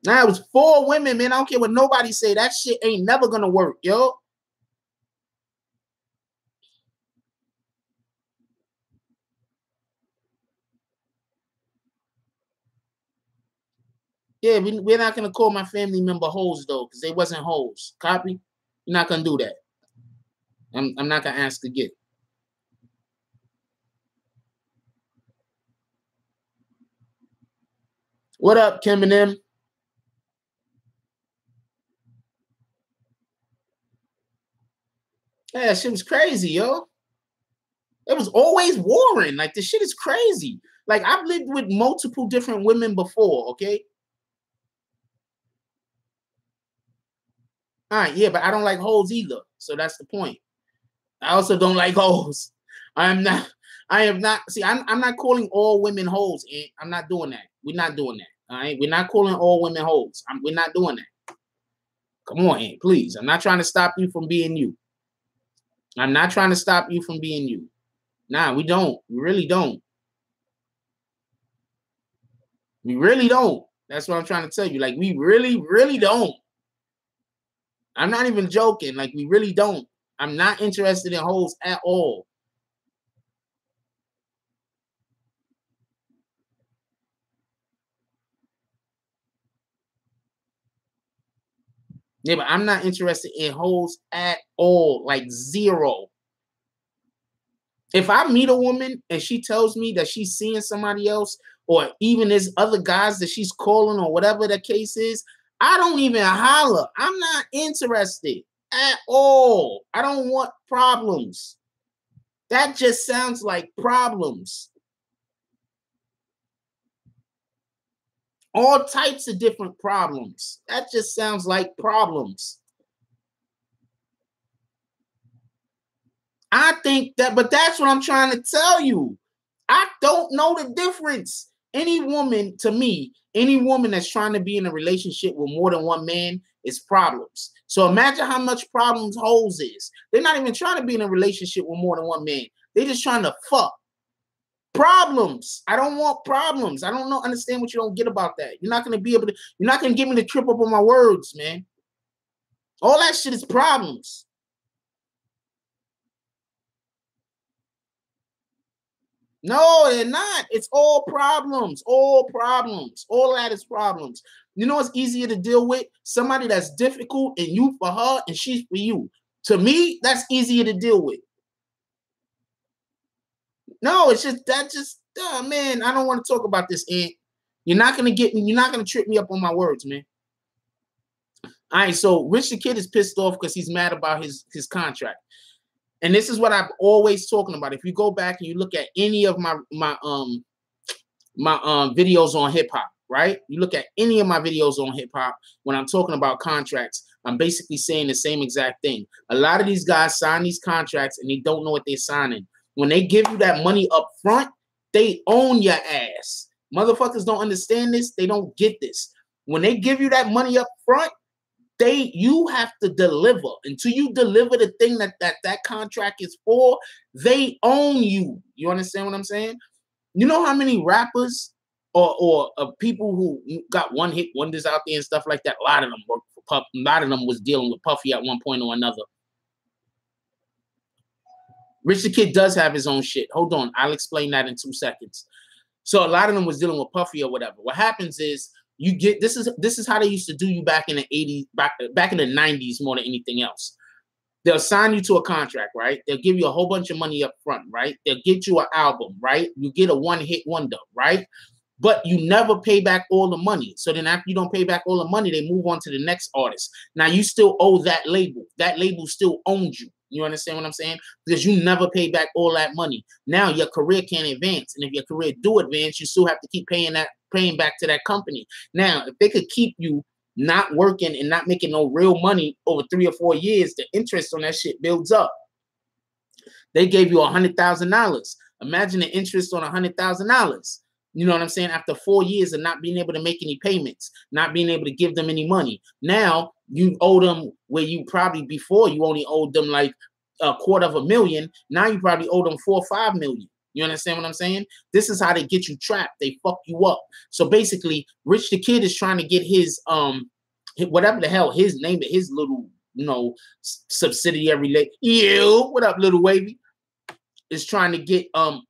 Nah, it was 4 women, man. I don't care what nobody say. That shit ain't never gonna work, yo. Yeah, we're not gonna call my family member hoes though, because they wasn't hoes. Copy? You're not gonna do that. I'm not gonna ask again. What up, Kim and them? Yeah, shit was crazy, yo. It was always warring. Like, the shit is crazy. Like, I've lived with multiple different women before, okay? All right, yeah, but I don't like hoes either. So that's the point. I also don't like hoes. I am not. See, I'm not calling all women hoes. I'm not doing that. We're not doing that. All right, we're not calling all women hoes. We're not doing that. Come on, Aunt, please. I'm not trying to stop you from being you. I'm not trying to stop you from being you. Nah, we don't. We really don't. We really don't. That's what I'm trying to tell you. Like, we really, really don't. I'm not even joking. Like, we really don't. I'm not interested in hoes at all. Yeah, but I'm not interested in hoes at all. Like, zero. If I meet a woman and she tells me that she's seeing somebody else, or even there's other guys that she's calling or whatever the case is, I don't even holler. I'm not interested at all. I don't want problems. That just sounds like problems. All types of different problems. That just sounds like problems. I think that, but that's what I'm trying to tell you. I don't know the difference. Any woman, to me, any woman that's trying to be in a relationship with more than one man is problems. So imagine how much problems hoes is. They're not even trying to be in a relationship with more than one man. They're just trying to fuck. Problems. I don't want problems. I don't know. Understand what you don't get about that. You're not gonna be able to. You're not gonna get me to trip up on my words, man. All that shit is problems. No, they're not. It's all problems. All problems. All that is problems. You know what's easier to deal with? Somebody that's difficult and you for her and she's for you. To me, that's easier to deal with. No, it's just that man, I don't want to talk about this, Ant. You're not gonna get me, you're not gonna trip me up on my words, man. All right, so Rich the Kid is pissed off because he's mad about his contract. And this is what I'm always talking about. If you go back and you look at any of my videos on hip hop, right? You look at any of my videos on hip hop when I'm talking about contracts, I'm basically saying the same exact thing. A lot of these guys sign these contracts and they don't know what they're signing. When they give you that money up front, they own your ass. Motherfuckers don't understand this. They don't get this. When they give you that money up front, you have to deliver. Until you deliver the thing that contract is for, they own you. You understand what I'm saying? You know how many rappers or people who got one hit wonders out there and stuff like that? A lot of them work for Puff. A lot of them was dealing with Puffy at one point or another. Rich the Kid does have his own shit. Hold on, I'll explain that in 2 seconds. So a lot of them was dealing with Puffy or whatever. What happens is you get this is how they used to do you back in the 80s, back in the 90s more than anything else. They'll sign you to a contract, right? They'll give you a whole bunch of money up front, right? They'll get you an album, right? You get a one-hit wonder, right? But you never pay back all the money. So then after you don't pay back all the money, they move on to the next artist. Now you still owe that label. That label still owns you. You understand what I'm saying? Because you never pay back all that money. Now your career can't advance. And if your career do advance, you still have to keep paying back to that company. Now, if they could keep you not working and not making no real money over 3 or 4 years, the interest on that shit builds up. They gave you $100,000. Imagine the interest on $100,000. You know what I'm saying? After 4 years of not being able to make any payments, not being able to give them any money. Now you owe them where you probably before you only owed them like $250,000. Now you probably owe them $4 or $5 million. You understand what I'm saying? This is how they get you trapped. They fuck you up. So basically, Rich the Kid is trying to get his whatever the hell his name, his little subsidiary. What up, little wavy? Is trying to get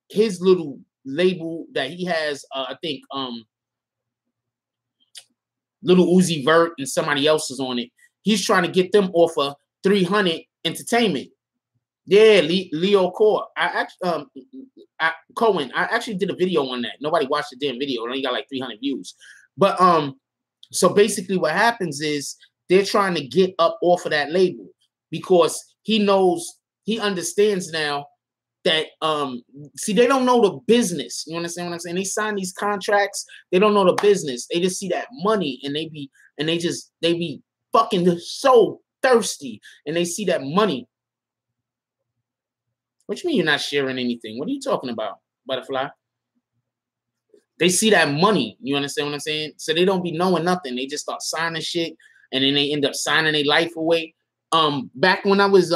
his little label that he has, I think Little Uzi Vert and somebody else is on it. He's trying to get them off of 300 Entertainment. Yeah, Leo Core. Cohen. I actually did a video on that. Nobody watched the damn video. It only got like 300 views. But so basically what happens is they're trying to get up off of that label because he understands now that see, they don't know the business. You understand what I'm saying? They sign these contracts, they don't know the business. They just see that money and they be fucking so thirsty and they see that money. What you mean you're not sharing anything? What are you talking about, Butterfly? They see that money. You understand what I'm saying? So they don't be knowing nothing. They just start signing shit and then they end up signing their life away. Back when I was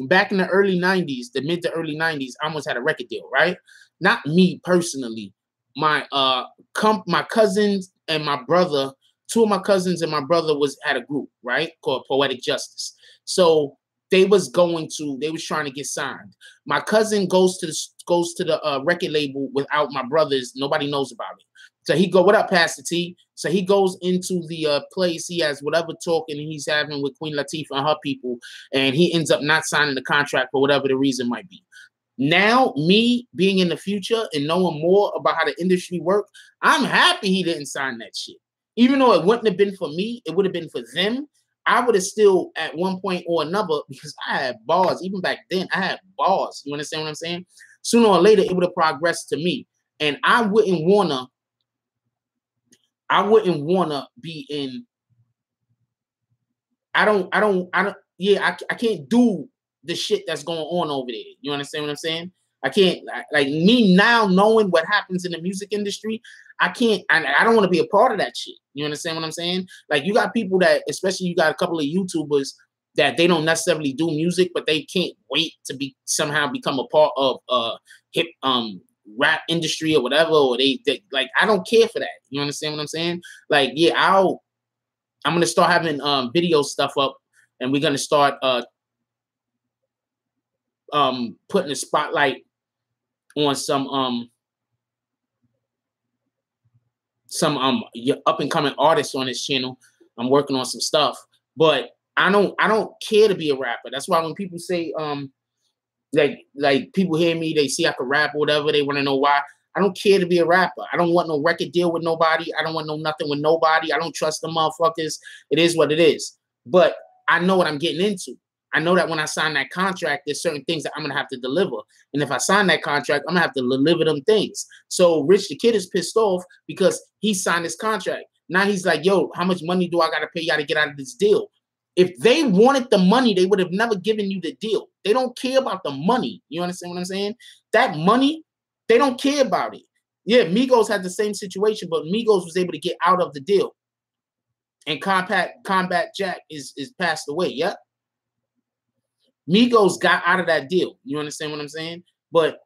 back in the early 90s, the mid to early 90s, I almost had a record deal, right? Not me personally. My cousins and my brother, 2 of my cousins and my brother had a group, right? Called Poetic Justice. So they was trying to get signed. My cousin goes to the record label without my brothers. Nobody knows about it. So he go, what up, Pastor T? So he goes into the place. He has whatever talking he's having with Queen Latifah and her people, and he ends up not signing the contract for whatever the reason might be. Now, me being in the future and knowing more about how the industry works, I'm happy he didn't sign that shit. Even though it wouldn't have been for me, it would have been for them. I would have still, at one point or another, because I had bars. Even back then, I had bars. You understand what I'm saying? Sooner or later, it would have progressed to me. And I wouldn't wanna be in. I can't do the shit that's going on over there. You understand what I'm saying? I can't, like me now knowing what happens in the music industry, I don't want to be a part of that shit. You understand what I'm saying? Like you got people that, especially you got a couple of YouTubers that they don't necessarily do music, but they can't wait to somehow become a part of hip rap industry or whatever, or they like, I don't care for that. You understand what I'm saying? Like, yeah, I'm gonna start having video stuff up, and we're gonna start putting a spotlight on some up and coming artists on this channel. I'm working on some stuff, but I don't care to be a rapper. That's why when people say like people hear me, they see I can rap or whatever, they want to know why. I don't care to be a rapper. I don't want no record deal with nobody. I don't want no nothing with nobody. I don't trust the motherfuckers. It is what it is. But I know what I'm getting into. I know that when I sign that contract, there's certain things that I'm going to have to deliver. And if I sign that contract, I'm going to have to deliver them things. So Rich the Kid is pissed off because he signed this contract. Now he's like, yo, how much money do I got to pay y'all to get out of this deal? If they wanted the money, they would have never given you the deal. They don't care about the money. You understand what I'm saying? That money, they don't care about it. Yeah, Migos had the same situation, but Migos was able to get out of the deal. And Combat Jack is passed away. Yep. Migos got out of that deal. You understand what I'm saying? But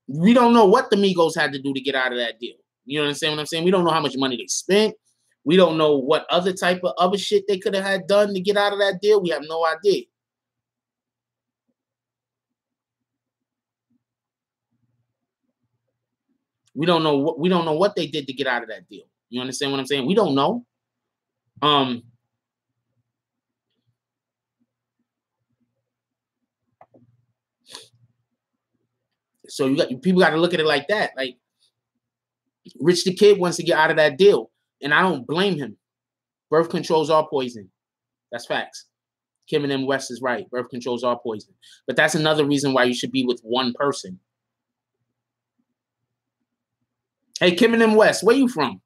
we don't know what the Migos had to do to get out of that deal. You understand what I'm saying? We don't know how much money they spent. We don't know what other type of other shit they could have had done to get out of that deal. We have no idea. We don't know what they did to get out of that deal. You understand what I'm saying? We don't know. So people got to look at it like that. Like, Rich the Kid wants to get out of that deal, and I don't blame him. Birth controls are poison. That's facts. Kim and M West is right. Birth controls are poison. But that's another reason why you should be with one person. Hey, Kim and M West, where you from?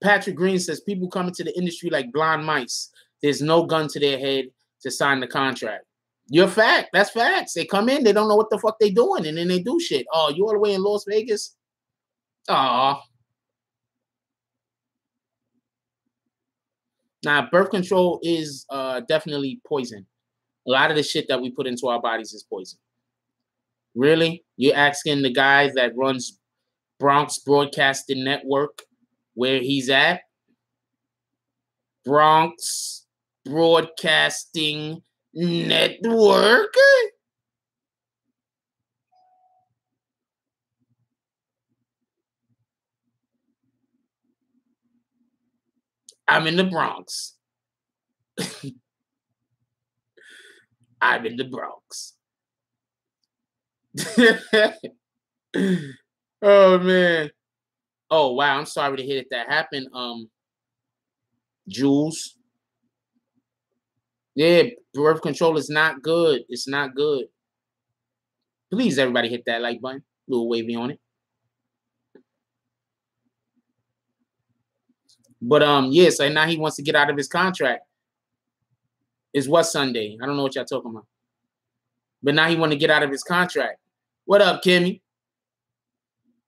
Patrick Green says people come into the industry like blind mice. There's no gun to their head to sign the contract. You're fact. That's facts. They come in, they don't know what the fuck they doing, and then they do shit. Oh, you all the way in Las Vegas? Oh. Now, birth control is definitely poison. A lot of the shit that we put into our bodies is poison. Really? You're asking the guy that runs Bronx Broadcasting Network where he's at? Bronx Broadcasting Network? I'm in the Bronx. I'm in the Bronx. Oh, man. Oh, wow. I'm sorry to hear that happened, Jules. Yeah, birth control is not good. It's not good. Please, everybody hit that like button. Little wavy on it. But yeah, so now he wants to get out of his contract. It's what Sunday? I don't know what y'all talking about. But now he want to get out of his contract. What up, Kimmy?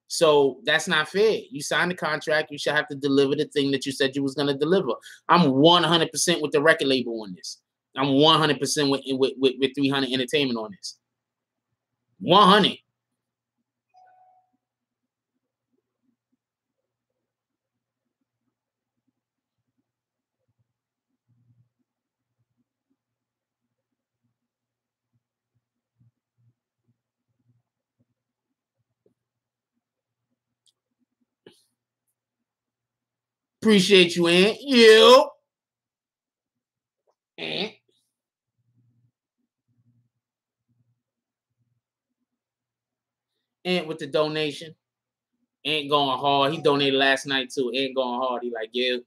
So that's not fair. You signed the contract. You should have to deliver the thing that you said you was going to deliver. I'm 100% with the record label on this. I'm 100% with 300 Entertainment on this. 100. Appreciate you, Aunt. You. Aunt. Aunt with the donation. Aunt going hard. He donated last night too. Aunt going hard. He like, yeah.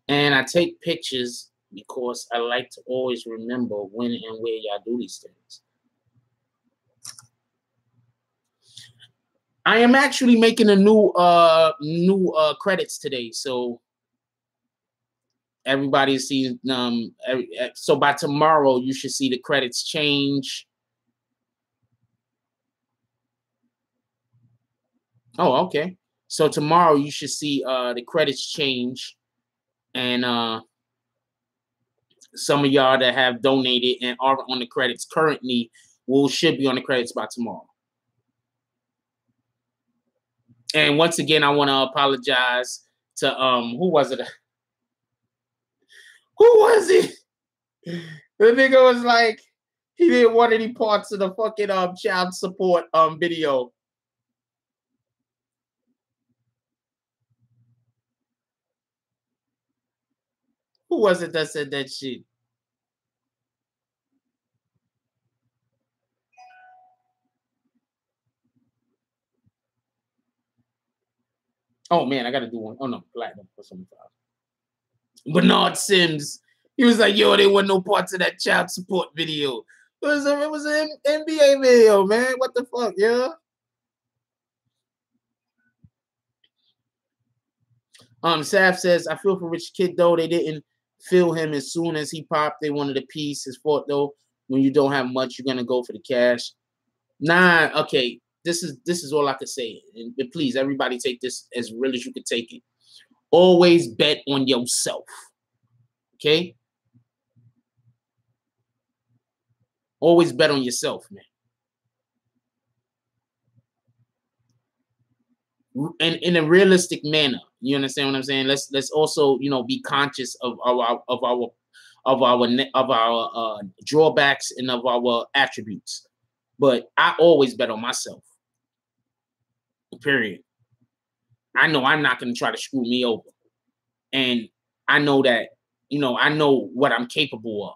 And I take pictures because I like to always remember when and where y'all do these things. I am actually making a new credits today, so everybody sees so by tomorrow you should see the credits change. Oh, okay. So tomorrow you should see the credits change, and some of y'all that have donated and are on the credits currently should be on the credits by tomorrow. And once again, I want to apologize to who was it? Who was it? The nigga was like, he didn't want any parts of the fucking child support video. Who was it that said that shit? Oh man, I gotta do one. Oh no, platinum for 75. Bernard Sims. He was like, yo, there wasn't no parts of that child support video. It was an NBA video, man. What the fuck, yeah? Saf says, I feel for Rich Kid though. They didn't feel him as soon as he popped. They wanted a piece. His fault though. When you don't have much, you're gonna go for the cash. Nah, okay. This is all I can say. And please, everybody take this as real as you can take it. Always bet on yourself. Okay? Always bet on yourself, man. And in a realistic manner. You understand what I'm saying? Let's also, you know, be conscious of our drawbacks and of our attributes. But I always bet on myself. Period. I know I'm not going to try to screw me over. And I know that, you know, I know what I'm capable of.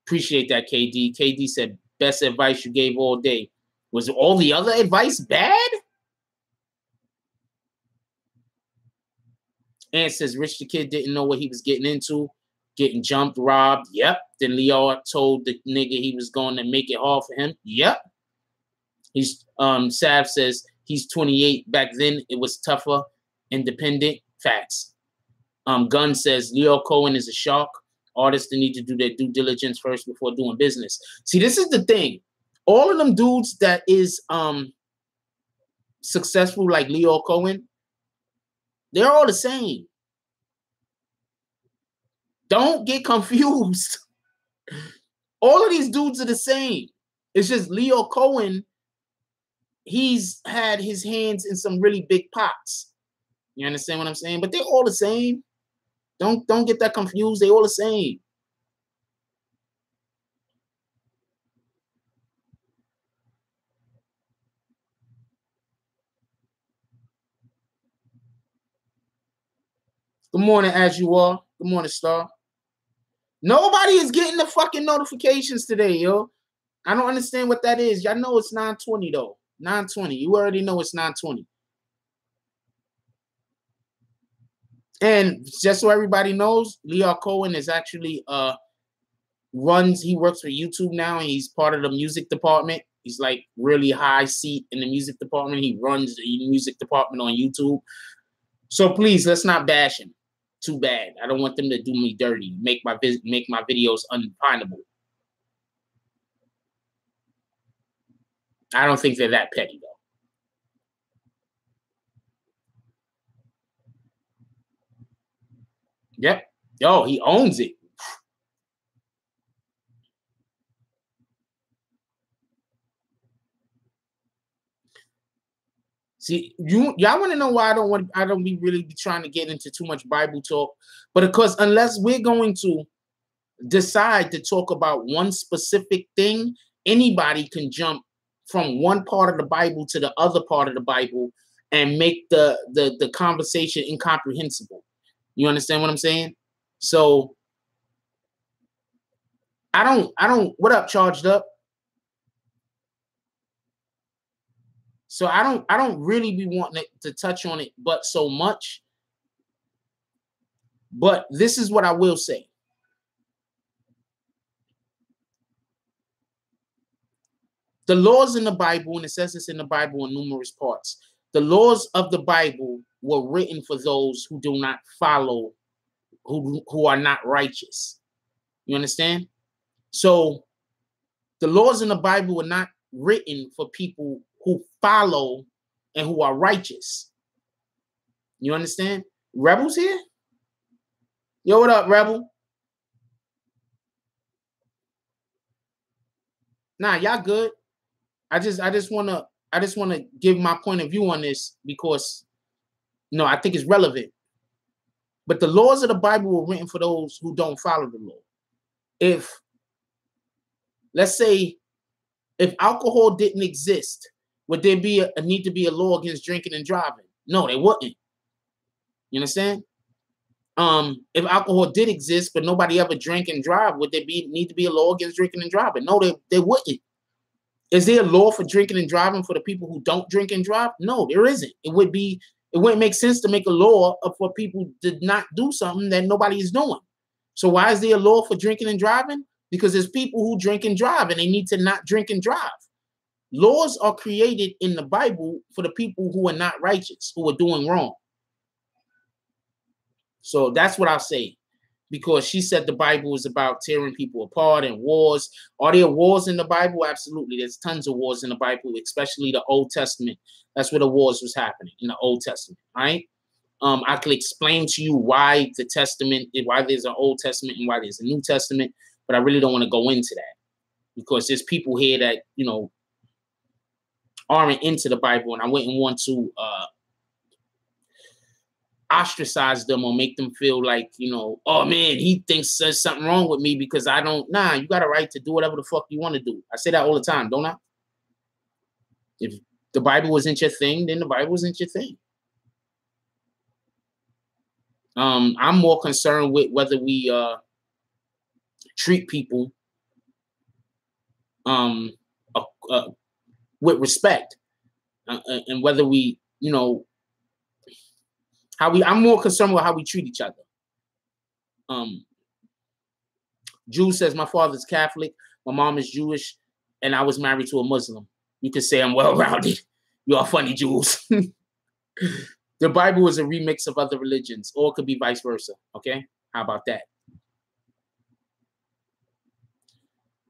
Appreciate that, KD. KD said, best advice you gave all day. Was all the other advice bad? And says, Rich the Kid didn't know what he was getting into. Getting jumped, robbed. Yep. Then Leo told the nigga he was going to make it hard for him. Yep. He's Sav says he's 28. Back then it was tougher. Independent. Facts. Gunn says Leo Cohen is a shark. Artists need to do their due diligence first before doing business. See, this is the thing. All of them dudes that is successful like Leo Cohen, they're all the same. Don't get confused. All of these dudes are the same. It's just Leo Cohen, he's had his hands in some really big pots. You understand what I'm saying? But they're all the same. Don't get that confused. They're all the same. Good morning, as you are. Good morning, Star. Nobody is getting the fucking notifications today, yo. I don't understand what that is. Y'all know it's 9:20 though. 9:20. You already know it's 9:20. And just so everybody knows, Leo Cohen is actually he works for YouTube now, and he's part of the music department. He's like really high seat in the music department. He runs the music department on YouTube. So please, let's not bash him. Too bad. I don't want them to do me dirty, make my videos unfindable. I don't think they're that petty though. Yep. Yo, he owns it. See, y'all want to know why I don't really be trying to get into too much Bible talk, but of course, unless we're going to decide to talk about one specific thing, anybody can jump from one part of the Bible to the other part of the Bible and make the conversation incomprehensible. You understand what I'm saying? So I don't what up, Charged Up? So I don't really be wanting to touch on it but so much. But this is what I will say. The laws in the Bible, and it says this in the Bible in numerous parts, the laws of the Bible were written for those who do not follow, who are not righteous. You understand? So the laws in the Bible were not written for people who follow and who are righteous. You understand? Rebels here? Yo, what up, Rebel? Nah, y'all good. I just wanna give my point of view on this because I think it's relevant. But the laws of the Bible were written for those who don't follow the law. If, let's say, if alcohol didn't exist, would there be a need to be a law against drinking and driving? No, there wouldn't. You understand? If alcohol did exist, but nobody ever drank and drive, would there need to be a law against drinking and driving? No, there wouldn't. Is there a law for drinking and driving for the people who don't drink and drive? No, there isn't. It wouldn't make sense to make a law for people to not do something that nobody is doing. So why is there a law for drinking and driving? Because there's people who drink and drive and they need to not drink and drive. Laws are created in the Bible for the people who are not righteous, who are doing wrong. So that's what I'll say. Because she said the Bible is about tearing people apart and wars. Are there wars in the Bible? Absolutely. There's tons of wars in the Bible, especially the Old Testament. That's where the wars was happening, in the Old Testament, right? I could explain to you why why there's an Old Testament and why there's a New Testament, but I really don't want to go into that because there's people here that, aren't into the Bible, and I wouldn't want to ostracize them or make them feel like, oh man, he thinks there's something wrong with me because I don't. Nah, you got a right to do whatever the fuck you want to do. I say that all the time, don't I? If the Bible wasn't your thing, then the Bible wasn't your thing. I'm more concerned with whether we treat people with respect and whether we, I'm more concerned with how we treat each other. Jules says, my father's Catholic, my mom is Jewish, and I was married to a Muslim. You could say I'm well-rounded. You are funny, Jules. The Bible is a remix of other religions, or it could be vice versa. Okay? How about that?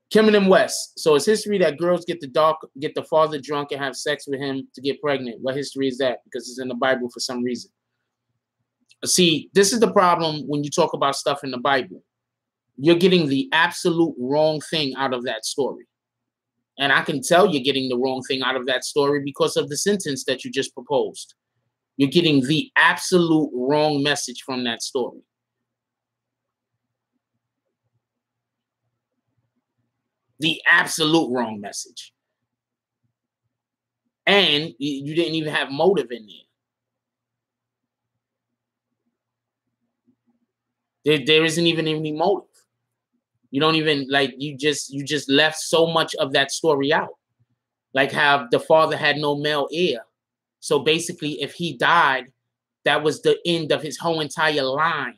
Kim and West. So it's history that girls get the father drunk and have sex with him to get pregnant. What history is that? Because it's in the Bible for some reason. See, this is the problem when you talk about stuff in the Bible. You're getting the absolute wrong thing out of that story. And I can tell you're getting the wrong thing out of that story because of the sentence that you just proposed. You're getting the absolute wrong message from that story. The absolute wrong message. And you didn't even have motive in there. There isn't even any motive. You don't even you just left so much of that story out. Like how the father had no male heir. So basically, if he died, that was the end of his whole entire line.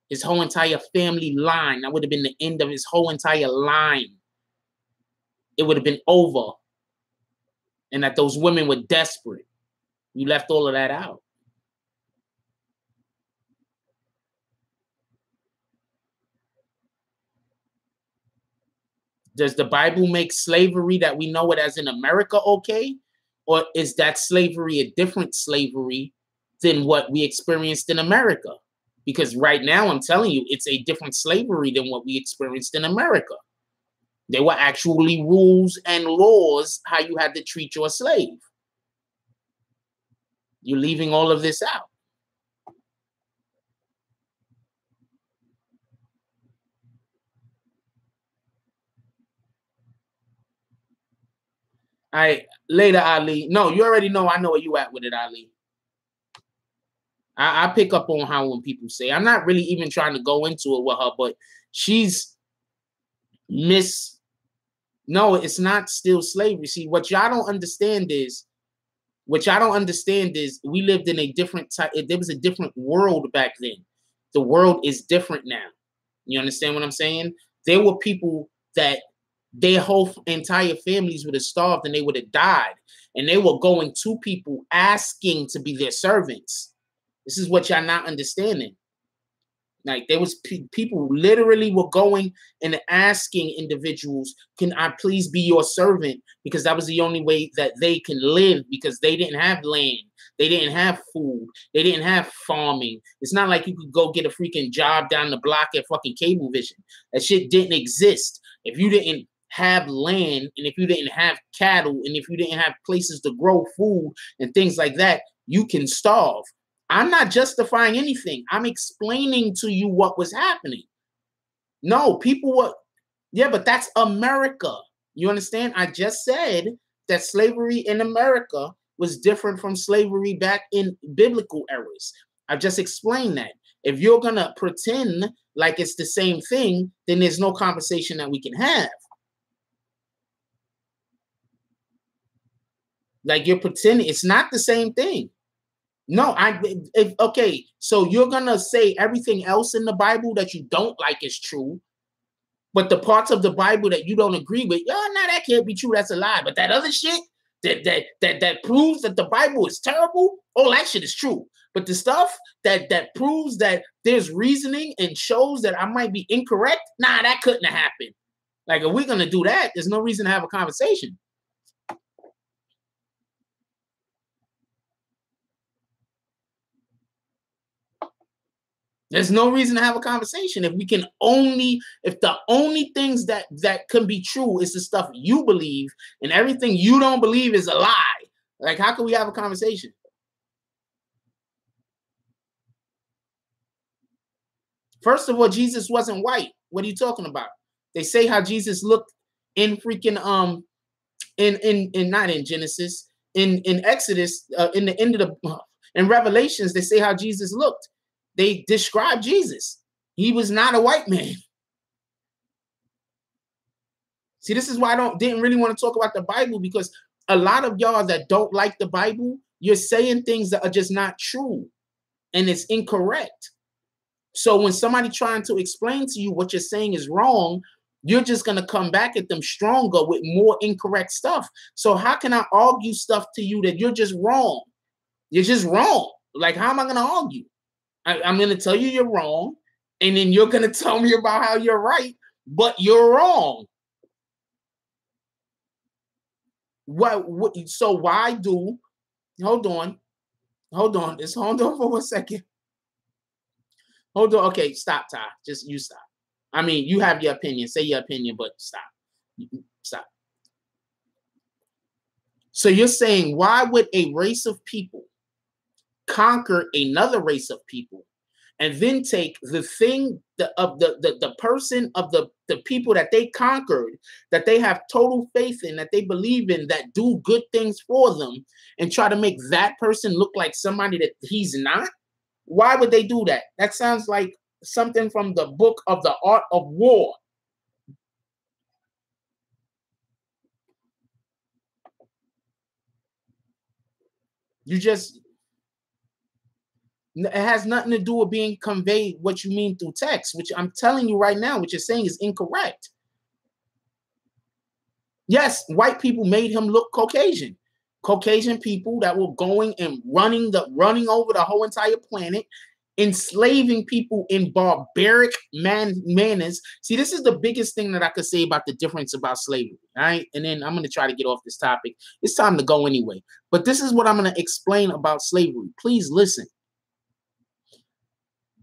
His whole entire family line. That would have been the end of his whole entire line. It would have been over. And that those women were desperate. You left all of that out. Does the Bible make slavery that we know it as in America okay? Or is that slavery a different slavery than what we experienced in America? Because right now, I'm telling you, it's a different slavery than what we experienced in America. There were actually rules and laws how you had to treat your slave. You're leaving all of this out. All right, later, Ali. No, you already know. I know where you at with it, Ali. I pick up on how when people say, I'm not really even trying to go into it with her, but she's no, it's not still slavery. See, what y'all don't understand is we lived in a different type. There was a different world back then. The world is different now. You understand what I'm saying? There were people that their whole entire families would have starved and they would have died. And they were going to people asking to be their servants. This is what y'all not understanding. Like there was people literally were going and asking individuals, "Can I please be your servant?" Because that was the only way that they can live, because they didn't have land, they didn't have food, they didn't have farming. It's not like you could go get a freaking job down the block at fucking Cablevision. That shit didn't exist. If you didn't have land, and if you didn't have cattle, and if you didn't have places to grow food and things like that, you can starve. I'm not justifying anything. I'm explaining to you what was happening. No, people were, yeah, but that's America. You understand? I just said that slavery in America was different from slavery back in biblical eras. I just explained that. If you're going to pretend like it's the same thing, then there's no conversation that we can have. Like you're pretending it's not the same thing. No, okay, so you're gonna say everything else in the Bible that you don't like is true, but the parts of the Bible that you don't agree with, no, that can't be true. That's a lie. But that other shit that proves that the Bible is terrible, all that shit is true. But the stuff that proves that there's reasoning and shows that I might be incorrect, that couldn't have happened. Like if we're gonna do that, there's no reason to have a conversation. There's no reason to have a conversation if the only things that can be true is the stuff you believe, and everything you don't believe is a lie. Like, how can we have a conversation? First of all, Jesus wasn't white. What are you talking about? They say how Jesus looked in freaking in not in Genesis, in Exodus, in the end of the in Revelations, they say how Jesus looked. They describe Jesus. He was not a white man. See, this is why I didn't really want to talk about the Bible, because a lot of y'all that don't like the Bible, you're saying things that are just not true, and it's incorrect. So when somebody trying to explain to you what you're saying is wrong, you're just going to come back at them stronger with more incorrect stuff. So how can I argue stuff to you that you're just wrong? You're just wrong. Like, how am I going to argue? I'm going to tell you you're wrong, and then you're going to tell me about how you're right, but you're wrong. So why do, hold on. Just hold on for 1 second. Hold on. Okay, stop, Ty. Just you stop. I mean, you have your opinion. Say your opinion, but stop. Stop. So you're saying, why would a race of people conquer another race of people and then take the thing of the person of the people that they conquered, that they have total faith in, that they believe in, that do good things for them, and try to make that person look like somebody that he's not? Why would they do that? That sounds like something from the book of the Art of War. It has nothing to do with being conveyed what you mean through text, which I'm telling you right now, what you're saying is incorrect. Yes, white people made him look Caucasian. Caucasian people that were going and running over the whole entire planet, enslaving people in barbaric manners. See, this is the biggest thing that I could say about the difference about slavery, all right? And then I'm going to try to get off this topic. It's time to go anyway. But this is what I'm going to explain about slavery. Please listen.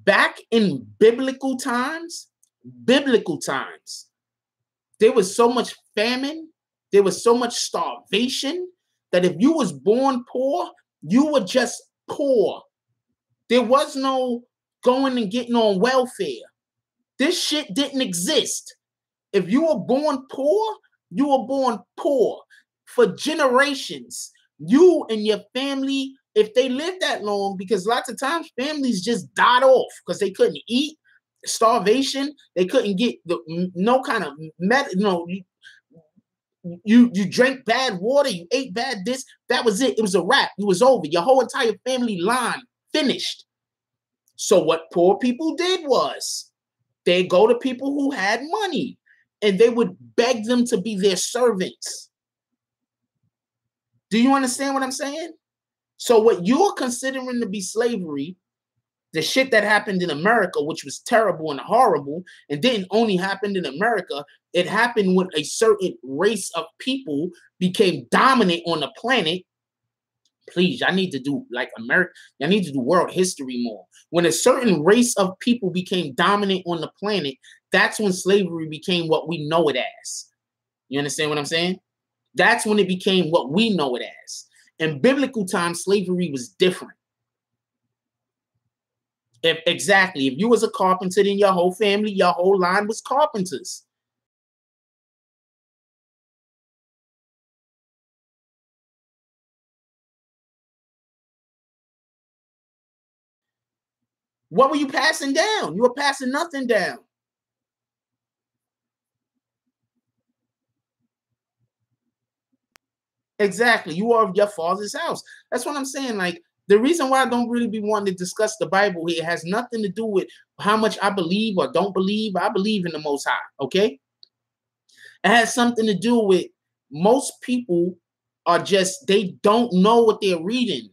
Back in biblical times, there was so much famine, there was so much starvation, that if you was born poor, you were just poor. There was no going and getting on welfare. This shit didn't exist. If you were born poor, you were born poor for generations. You and your family, if they lived that long, because lots of times families just died off because they couldn't eat, starvation, they couldn't get no kind of you drank bad water, you ate bad this, that was it. It was a wrap. It was over. Your whole entire family line finished. So what poor people did was they go to people who had money and they would beg them to be their servants. Do you understand what I'm saying? So what you're considering to be slavery The shit that happened in America, which was terrible and horrible, and didn't only happen in America, it happened when a certain race of people became dominant on the planet. Please, I need to do like America. I need to do world history more. When a certain race of people became dominant on the planet, that's when slavery became what we know it as. You understand what I'm saying? That's when it became what we know it as. In biblical times, slavery was different. Exactly. If you was a carpenter, then your whole family, your whole line was carpenters. What were you passing down? You were passing nothing down. Exactly. You are of your father's house. That's what I'm saying. Like, the reason why I don't really be wanting to discuss the Bible here has nothing to do with how much I believe or don't believe. I believe in the Most High, okay? It has something to do with most people are just, they don't know what they're reading.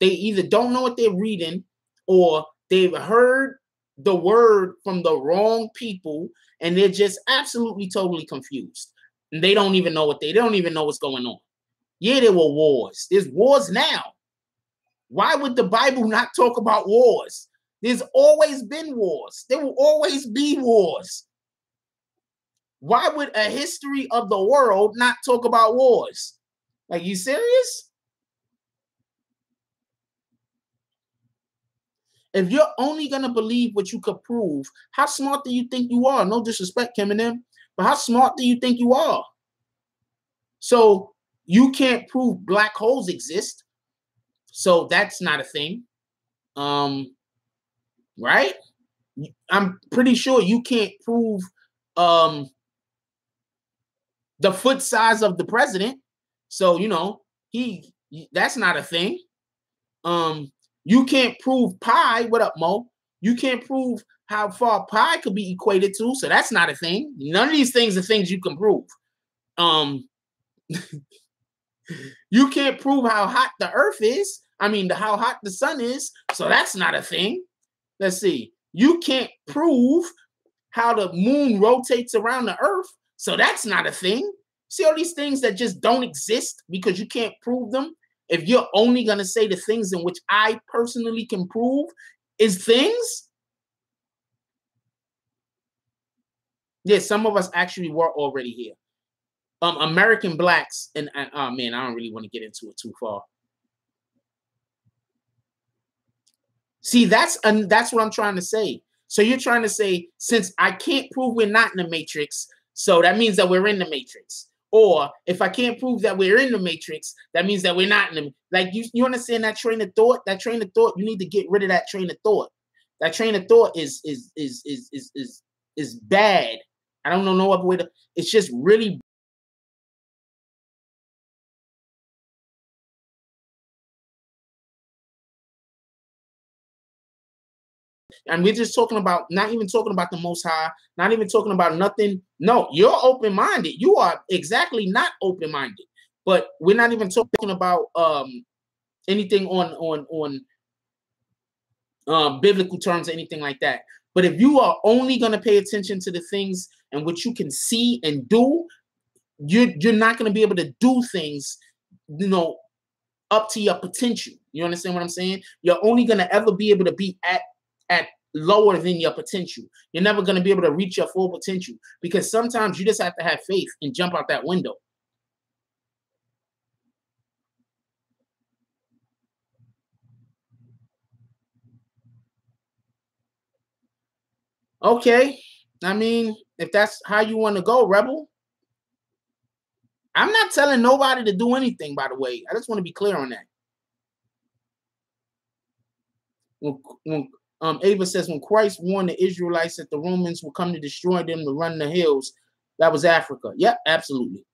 They either don't know what they're reading or they've heard the word from the wrong people and they're just absolutely totally confused. And they don't even know they don't even know what's going on. Yeah, there were wars. There's wars now. Why would the Bible not talk about wars? There's always been wars. There will always be wars. Why would a history of the world not talk about wars? Like, you serious? If you're only going to believe what you could prove, how smart do you think you are? No disrespect, Kim and them, but how smart do you think you are? So you can't prove black holes exist. So that's not a thing. Right? I'm pretty sure you can't prove the foot size of the president. So, you know, that's not a thing. You can't prove pi. What up, Mo? You can't prove how far pi could be equated to. So that's not a thing. None of these things are things you can prove. You can't prove how hot the earth is. I mean, how hot the sun is. So that's not a thing. Let's see. You can't prove how the moon rotates around the earth. So that's not a thing. See all these things that just don't exist because you can't prove them? If you're only going to say the things in which I personally can prove is things. Yeah, some of us actually were already here. American blacks, and oh man, I don't really want to get into it too far. See, that's what I'm trying to say. So you're trying to say, since I can't prove we're not in the Matrix, so that means that we're in the Matrix. Or if I can't prove that we're in the Matrix, that means that we're not in the, like, you understand that train of thought? That train of thought, you need to get rid of that train of thought. That train of thought is bad. I don't know no other way to, it's just really. And we're just talking about, not even talking about the Most High, not even talking about nothing. No, you're open-minded. You are exactly not open-minded. But we're not even talking about anything on biblical terms or anything like that. But if you are only going to pay attention to the things and what you can see and do, you're not going to be able to do things, you know, up to your potential. You understand what I'm saying? You're only going to ever be able to be at lower than your potential. You're never going to be able to reach your full potential because sometimes you just have to have faith and jump out that window. Okay. I mean, if that's how you want to go, Rebel. I'm not telling nobody to do anything, by the way. I just want to be clear on that. When Ava says, when Christ warned the Israelites that the Romans will come to destroy them to run the hills, that was Africa. Yep, absolutely.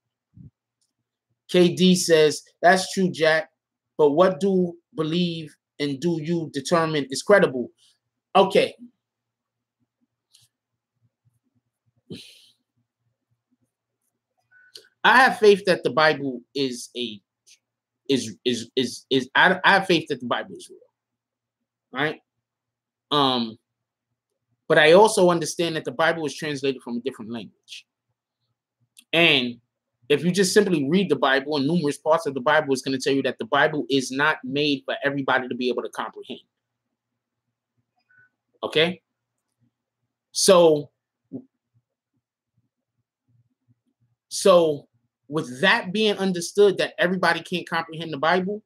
KD says, that's true, Jack. But what do believe and do you determine is credible? Okay. I have faith that the Bible is I have faith that the Bible is real. Right? But I also understand that the Bible was translated from a different language. And if you just simply read the Bible, and numerous parts of the Bible is going to tell you that the Bible is not made for everybody to be able to comprehend. Okay? So with that being understood that everybody can't comprehend the Bible,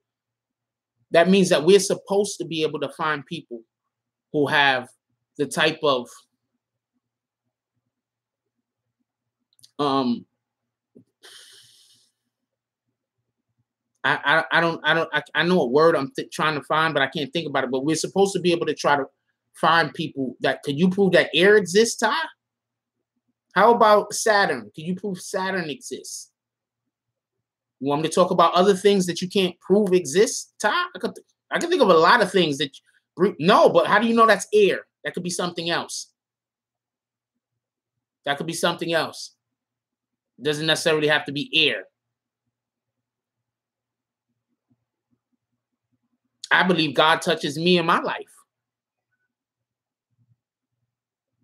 that means that we're supposed to be able to find people who have the type of I know a word I'm trying to find, but I can't think about it. But we're supposed to be able to try to find people that, could you prove that air exists, Ty? How about Saturn? Can you prove Saturn exists? You want me to talk about other things that you can't prove exist, Ty? I can think of a lot of things that no, but how do you know that's air? That could be something else. That could be something else. It doesn't necessarily have to be air. I believe God touches me in my life.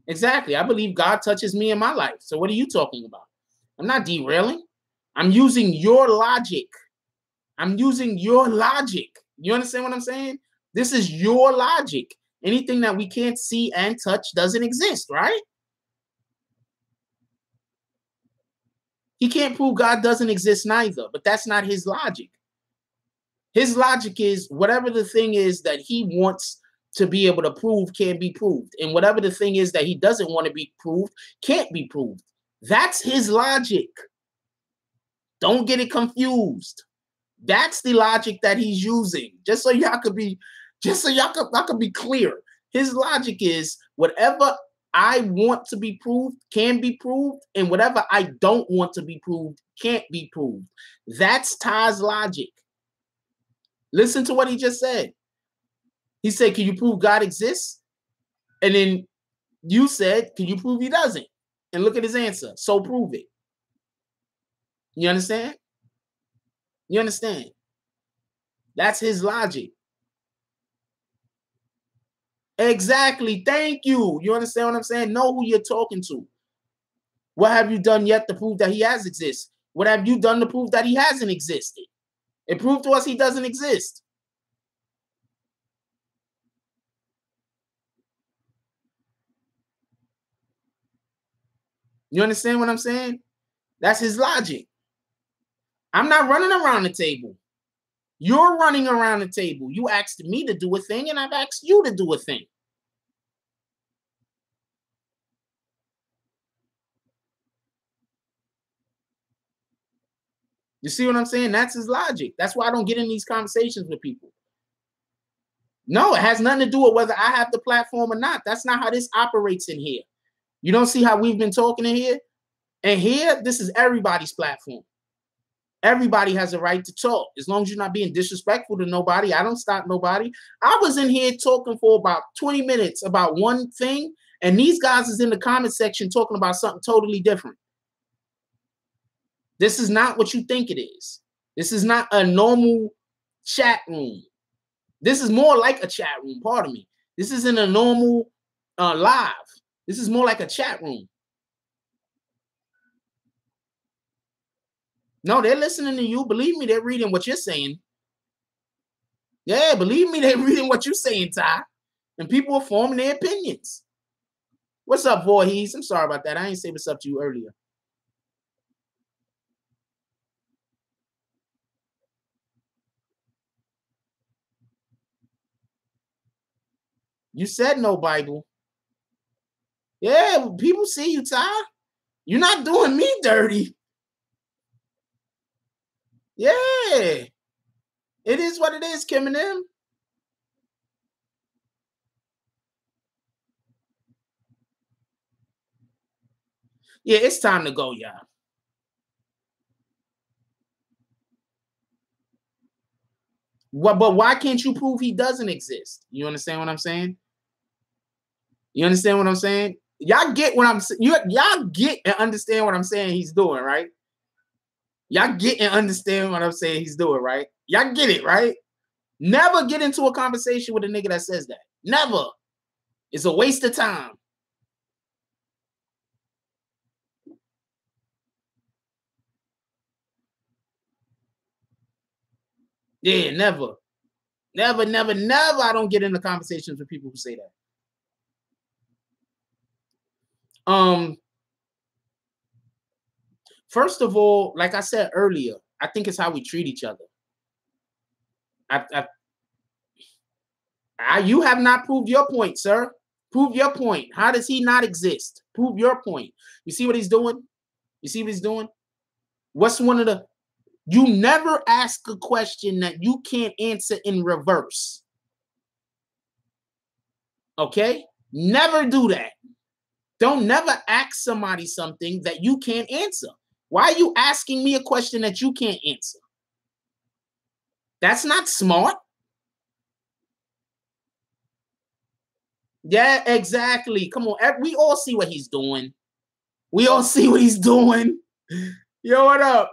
Exactly. I believe God touches me in my life. So what are you talking about? I'm not derailing. I'm using your logic. I'm using your logic. You understand what I'm saying? This is your logic. Anything that we can't see and touch doesn't exist, right? He can't prove God doesn't exist neither, but that's not his logic. His logic is whatever the thing is that he wants to be able to prove can be proved. And whatever the thing is that he doesn't want to be proved can't be proved. That's his logic. Don't get it confused. That's the logic that he's using. Just so y'all could be clear. His logic is whatever I want to be proved can be proved, and whatever I don't want to be proved can't be proved. That's Ty's logic. Listen to what he just said. He said, can you prove God exists? And then you said, can you prove he doesn't? And look at his answer. So prove it. You understand? You understand? That's his logic. Exactly. Thank you. You understand what I'm saying? Know who you're talking to. What have you done yet to prove that he has existed? What have you done to prove that he hasn't existed? It proved to us he doesn't exist. You understand what I'm saying? That's his logic. I'm not running around the table. You're running around the table. You asked me to do a thing, and I've asked you to do a thing. You see what I'm saying? That's his logic. That's why I don't get in these conversations with people. No, it has nothing to do with whether I have the platform or not. That's not how this operates in here. You don't see how we've been talking in here? And here, this is everybody's platform. Everybody has a right to talk. As long as you're not being disrespectful to nobody, I don't stop nobody. I was in here talking for about 20 minutes about one thing, and these guys is in the comment section talking about something totally different. This is not what you think it is. This is not a normal chat room. This is more like a chat room, pardon me. This isn't a normal live. This is more like a chat room. No, they're listening to you. Believe me, they're reading what you're saying. Yeah, believe me, they're reading what you're saying, Ty. And people are forming their opinions. What's up, Voorhees? I'm sorry about that. I ain't say what's up to you earlier. You said no Bible. Yeah, people see you, Ty. You're not doing me dirty. Yeah. It is what it is, Kim and them. Yeah, it's time to go, y'all. But why can't you prove he doesn't exist? You understand what I'm saying? You understand what I'm saying? Y'all get what I'm saying. Y'all get and understand what I'm saying he's doing, right? Y'all get and understand what I'm saying he's doing, right? Y'all get it, right? Never get into a conversation with a nigga that says that. Never. It's a waste of time. Yeah, never. Never, never, never. I don't get into conversations with people who say that. First of all, like I said earlier, I think it's how we treat each other. You have not proved your point, sir. Prove your point. How does he not exist? Prove your point. You see what he's doing? You see what he's doing? What's one of the... You never ask a question that you can't answer in reverse. Okay? Never do that. Don't never ask somebody something that you can't answer. Why are you asking me a question that you can't answer? That's not smart. Yeah, exactly. Come on. We all see what he's doing. We all see what he's doing. Yo, what up?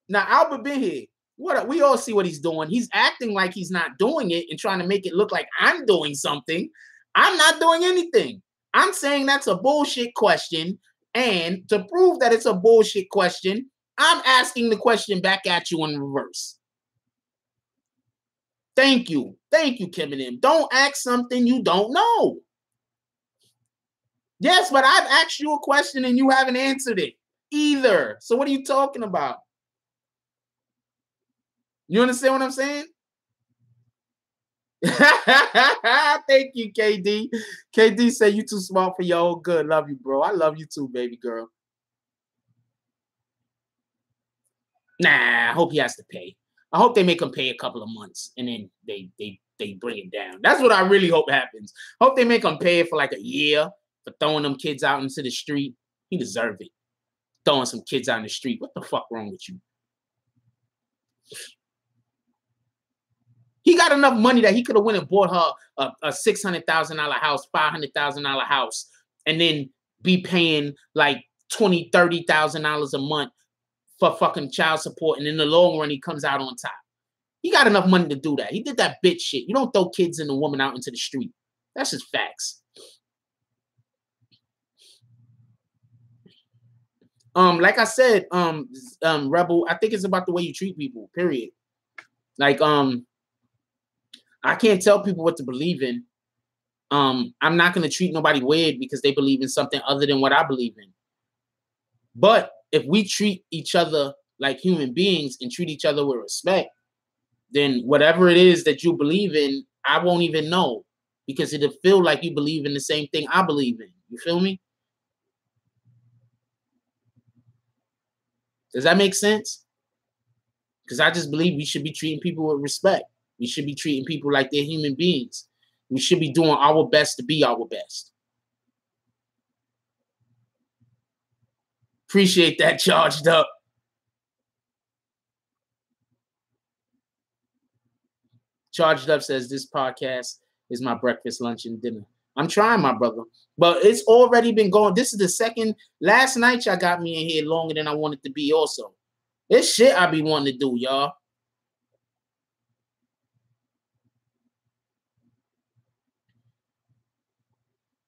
Now, Albert been here. What up? We all see what he's doing. He's acting like he's not doing it and trying to make it look like I'm doing something. I'm not doing anything. I'm saying that's a bullshit question. And to prove that it's a bullshit question, I'm asking the question back at you in reverse. Thank you. Thank you, Kim and M. Don't ask something you don't know. Yes, but I've asked you a question and you haven't answered it either. So what are you talking about? You understand what I'm saying? Thank you, KD. KD said you too smart for your own good. Love you, bro. I love you too, baby girl. Nah, I hope he has to pay. I hope they make him pay a couple of months and then they bring it down. That's what I really hope happens. Hope they make him pay for like a year for throwing them kids out into the street. He deserved it. Throwing some kids out in the street. What the fuck wrong with you? He got enough money that he could have went and bought her a $600,000 house, $500,000 house, and then be paying like $20,000, $30,000 a month for fucking child support. And in the long run, he comes out on top. He got enough money to do that. He did that bitch shit. You don't throw kids and a woman out into the street. That's just facts. Like I said, Rebel, I think it's about the way you treat people, period. Like, I can't tell people what to believe in. I'm not going to treat nobody weird because they believe in something other than what I believe in. But if we treat each other like human beings and treat each other with respect, then whatever it is that you believe in, I won't even know because it'll feel like you believe in the same thing I believe in. You feel me? Does that make sense? Because I just believe we should be treating people with respect. We should be treating people like they're human beings. We should be doing our best to be our best. Appreciate that, Charged Up. Charged Up says this podcast is my breakfast, lunch, and dinner. I'm trying, my brother. But it's already been going. This is the second. Last night, y'all got me in here longer than I wanted to be also. This shit I be wanting to do, y'all.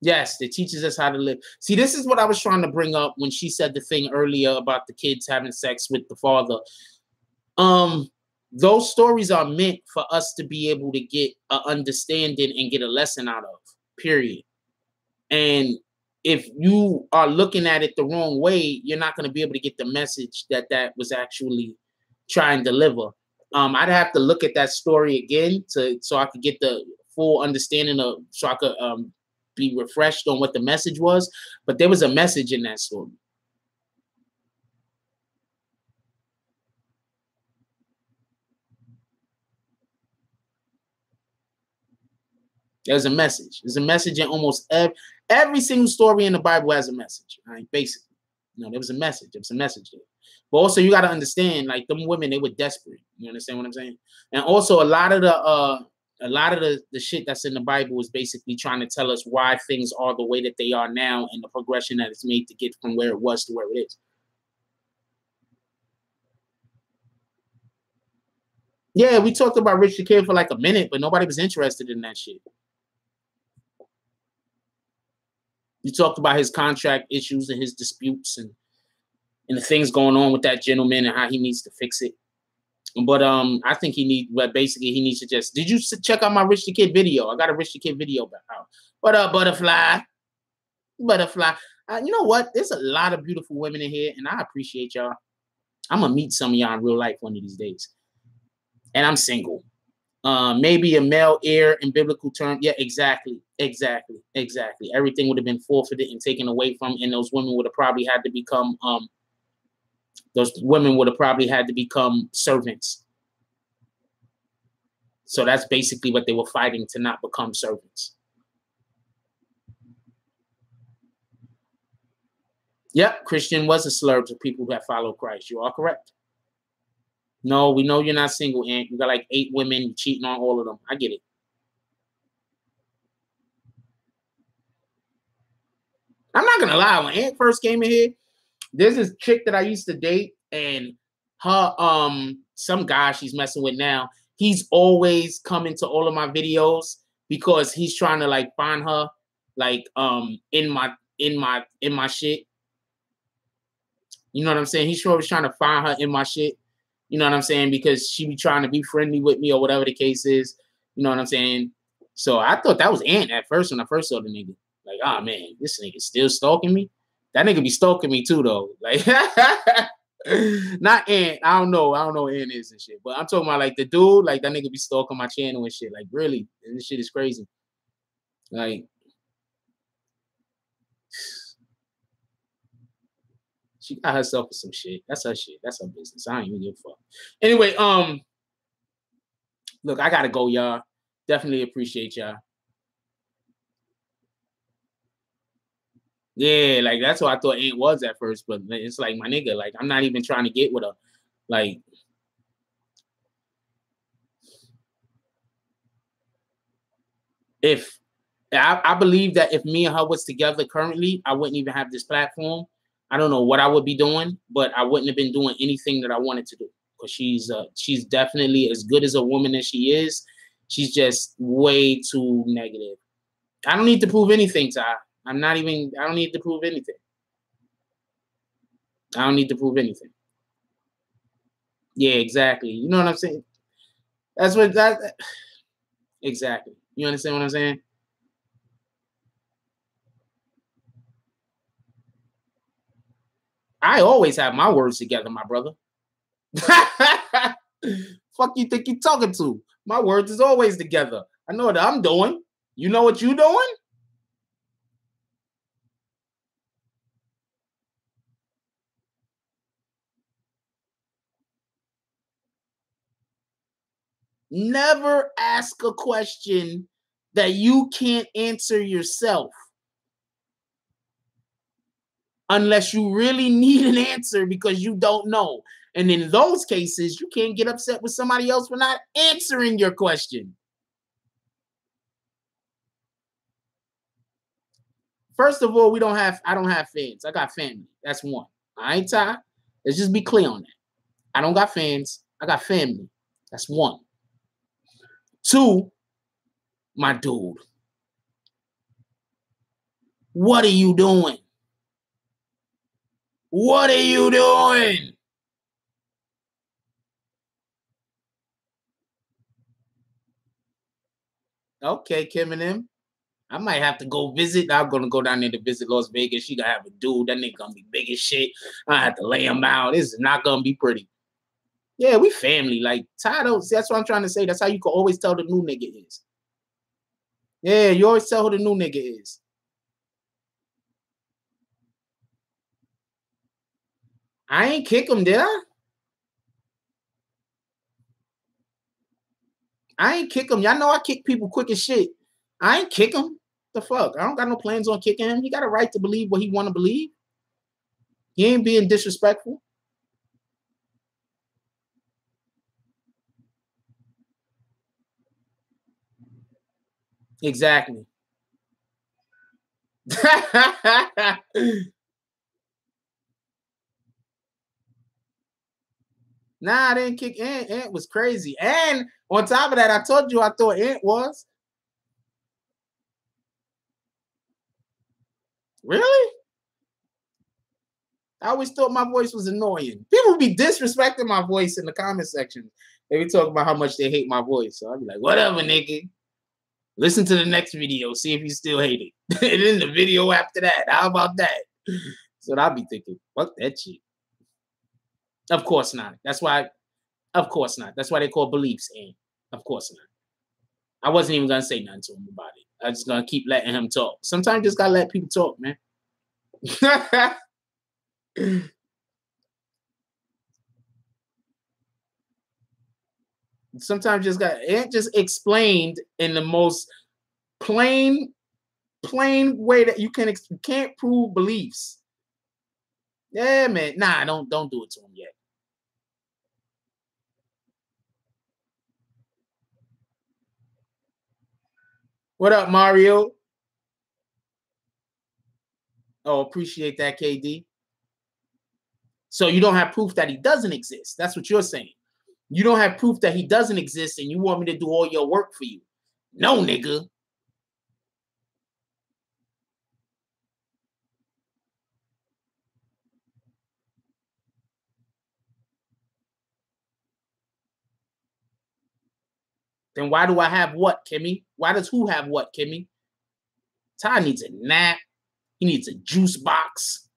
Yes, it teaches us how to live. See, this is what I was trying to bring up when she said the thing earlier about the kids having sex with the father. Those stories are meant for us to be able to get an understanding and get a lesson out of, period. And if you are looking at it the wrong way, you're not going to be able to get the message that was actually trying to deliver. I'd have to look at that story again so I could get the full understanding of, so I could be refreshed on what the message was. But there was a message in that story. There's a message. There's a message in almost every single story in the Bible has a message, right? Basically. There was a message. There was a message there. But also you got to understand, like, them women, they were desperate. You understand what I'm saying? And also a lot of the shit that's in the Bible is basically trying to tell us why things are the way that they are now and the progression that it's made to get from where it was to where it is. Yeah, we talked about Richard Kidd for like a minute, but nobody was interested in that shit. You talked about his contract issues and his disputes and the things going on with that gentleman and how he needs to fix it. But I think basically he needs to just. Did you check out my Rich the Kid video? I got a Rich the Kid video back out. What up, butterfly? Butterfly. You know what? There's a lot of beautiful women in here, and I appreciate y'all. I'm gonna meet some of y'all in real life one of these days. And I'm single. Maybe a male heir in biblical terms. Yeah, exactly. Everything would have been forfeited and taken away from, and those women would have probably had to become servants. So that's basically what they were fighting, to not become servants. Yep, Christian was a slur to people that follow Christ. You are correct. No, we know you're not single, Aunt. You got like 8 women, cheating on all of them. I get it. I'm not gonna lie. When Aunt first came in here, there's this chick that I used to date, and her some guy she's messing with now. He's always coming to all of my videos because he's trying to like find her like in my shit. You know what I'm saying? He's always trying to find her in my shit. You know what I'm saying? Because she be trying to be friendly with me or whatever the case is. You know what I'm saying? So I thought that was Ant at first when I first saw the nigga. Like, oh man, this nigga still stalking me. That nigga be stalking me too though. Like, not Ant. I don't know who Ant is and shit. But I'm talking about like the dude. Like that nigga be stalking my channel and shit. Like really, and this shit is crazy. Like. She got herself with some shit. That's her shit. That's her business. I ain't even give a fuck. Anyway, look, I gotta go, y'all. Definitely appreciate y'all. Yeah, like that's what I thought Aunt was at first, but it's like my nigga, like I'm not even trying to get with her. Like, if I believe that if me and her was together currently, I wouldn't even have this platform. I don't know what I would be doing, but I wouldn't have been doing anything that I wanted to do, because she's definitely as good as a woman as she is. She's just way too negative. I don't need to prove anything to her. I don't need to prove anything. I don't need to prove anything. Yeah, exactly. You know what I'm saying? That's what that exactly. You understand what I'm saying? I always have my words together, my brother. Fuck you think you're talking to? My words is always together. I know what I'm doing. You know what you doing? Never ask a question that you can't answer yourself, unless you really need an answer because you don't know. And in those cases, you can't get upset with somebody else for not answering your question. First of all, I don't have fans. I got family. That's one. All right, Ty? Let's just be clear on that. I don't got fans. I got family. That's one. Two, my dude. What are you doing? What are you doing? Okay, Kim and them. I might have to go visit. I'm gonna go down there to visit Las Vegas. She gonna have a dude. That nigga gonna be big as shit. I have to lay him out. This is not gonna be pretty. Yeah, we family. Like Tado, that's what I'm trying to say. That's how you can always tell the new nigga is. Yeah, you always tell who the new nigga is. I ain't kick him, did I? I ain't kick him. Y'all know I kick people quick as shit. I ain't kick him. The fuck? I don't got no plans on kicking him. He got a right to believe what he want to believe. He ain't being disrespectful. Exactly. Nah, I didn't kick Ant. Ant was crazy. And on top of that, I told you I thought Ant was. Really? I always thought my voice was annoying. People be disrespecting my voice in the comment section. They be talking about how much they hate my voice. So I'll be like, whatever, nigga. Listen to the next video. See if you still hate it. And then the video after that. How about that? So I'll be thinking, fuck that shit. Of course not. That's why. Of course not. That's why they call beliefs. And of course not. I wasn't even gonna say nothing to him about it. I just gonna keep letting him talk. Sometimes you just gotta let people talk, man. Sometimes just got it just explained in the most plain way that you can't prove beliefs. Yeah, man. Nah, don't do it to him yet. What up, Mario? Oh, appreciate that, KD. So you don't have proof that he doesn't exist. That's what you're saying. You don't have proof that he doesn't exist, and you want me to do all your work for you. No, nigga. Then why do I have what, Kimmy? Why does who have what, Kimmy? Ty needs a nap. He needs a juice box.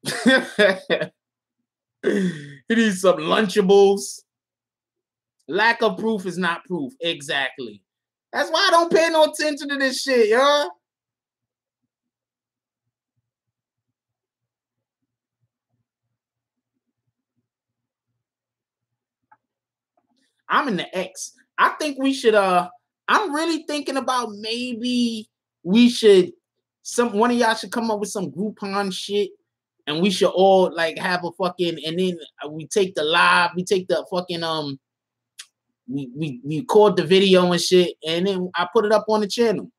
He needs some Lunchables. Lack of proof is not proof. Exactly. That's why I don't pay no attention to this shit, yo. I'm in the X. I think we should I'm really thinking about maybe we should one of y'all should come up with some Groupon shit, and we should all like have a fucking, and then we take the live, we take the fucking we record the video and shit, and then I put it up on the channel.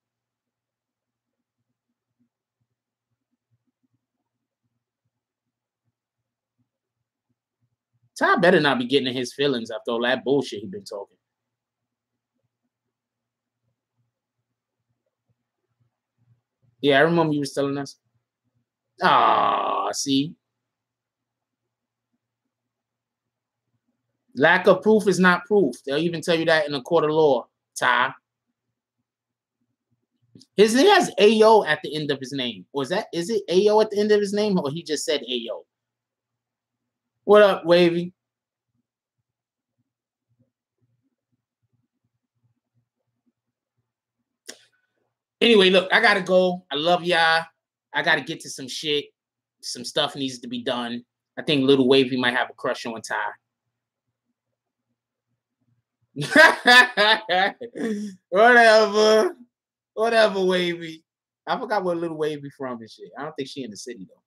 Ty better not be getting in his feelings after all that bullshit he been talking. Yeah, I remember you was telling us. Ah, see. Lack of proof is not proof. They'll even tell you that in a court of law, Ty. He has Ayo at the end of his name. Or is it Ayo at the end of his name? Or he just said Ayo? What up, Wavy? Anyway, look, I gotta go. I love y'all. I gotta get to some shit. Some stuff needs to be done. I think Little Wavy might have a crush on Ty. Whatever, Wavy. I forgot where Little Wavy from and shit. I don't think she in the city though.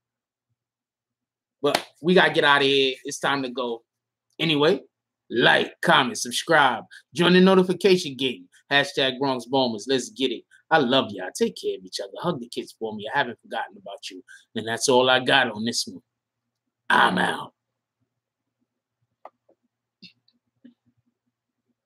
But we gotta get out of here. It's time to go. Anyway, like, comment, subscribe, join the notification game. Hashtag Bronx Bombers. Let's get it. I love y'all. Take care of each other. Hug the kids for me. I haven't forgotten about you. And that's all I got on this one. I'm out.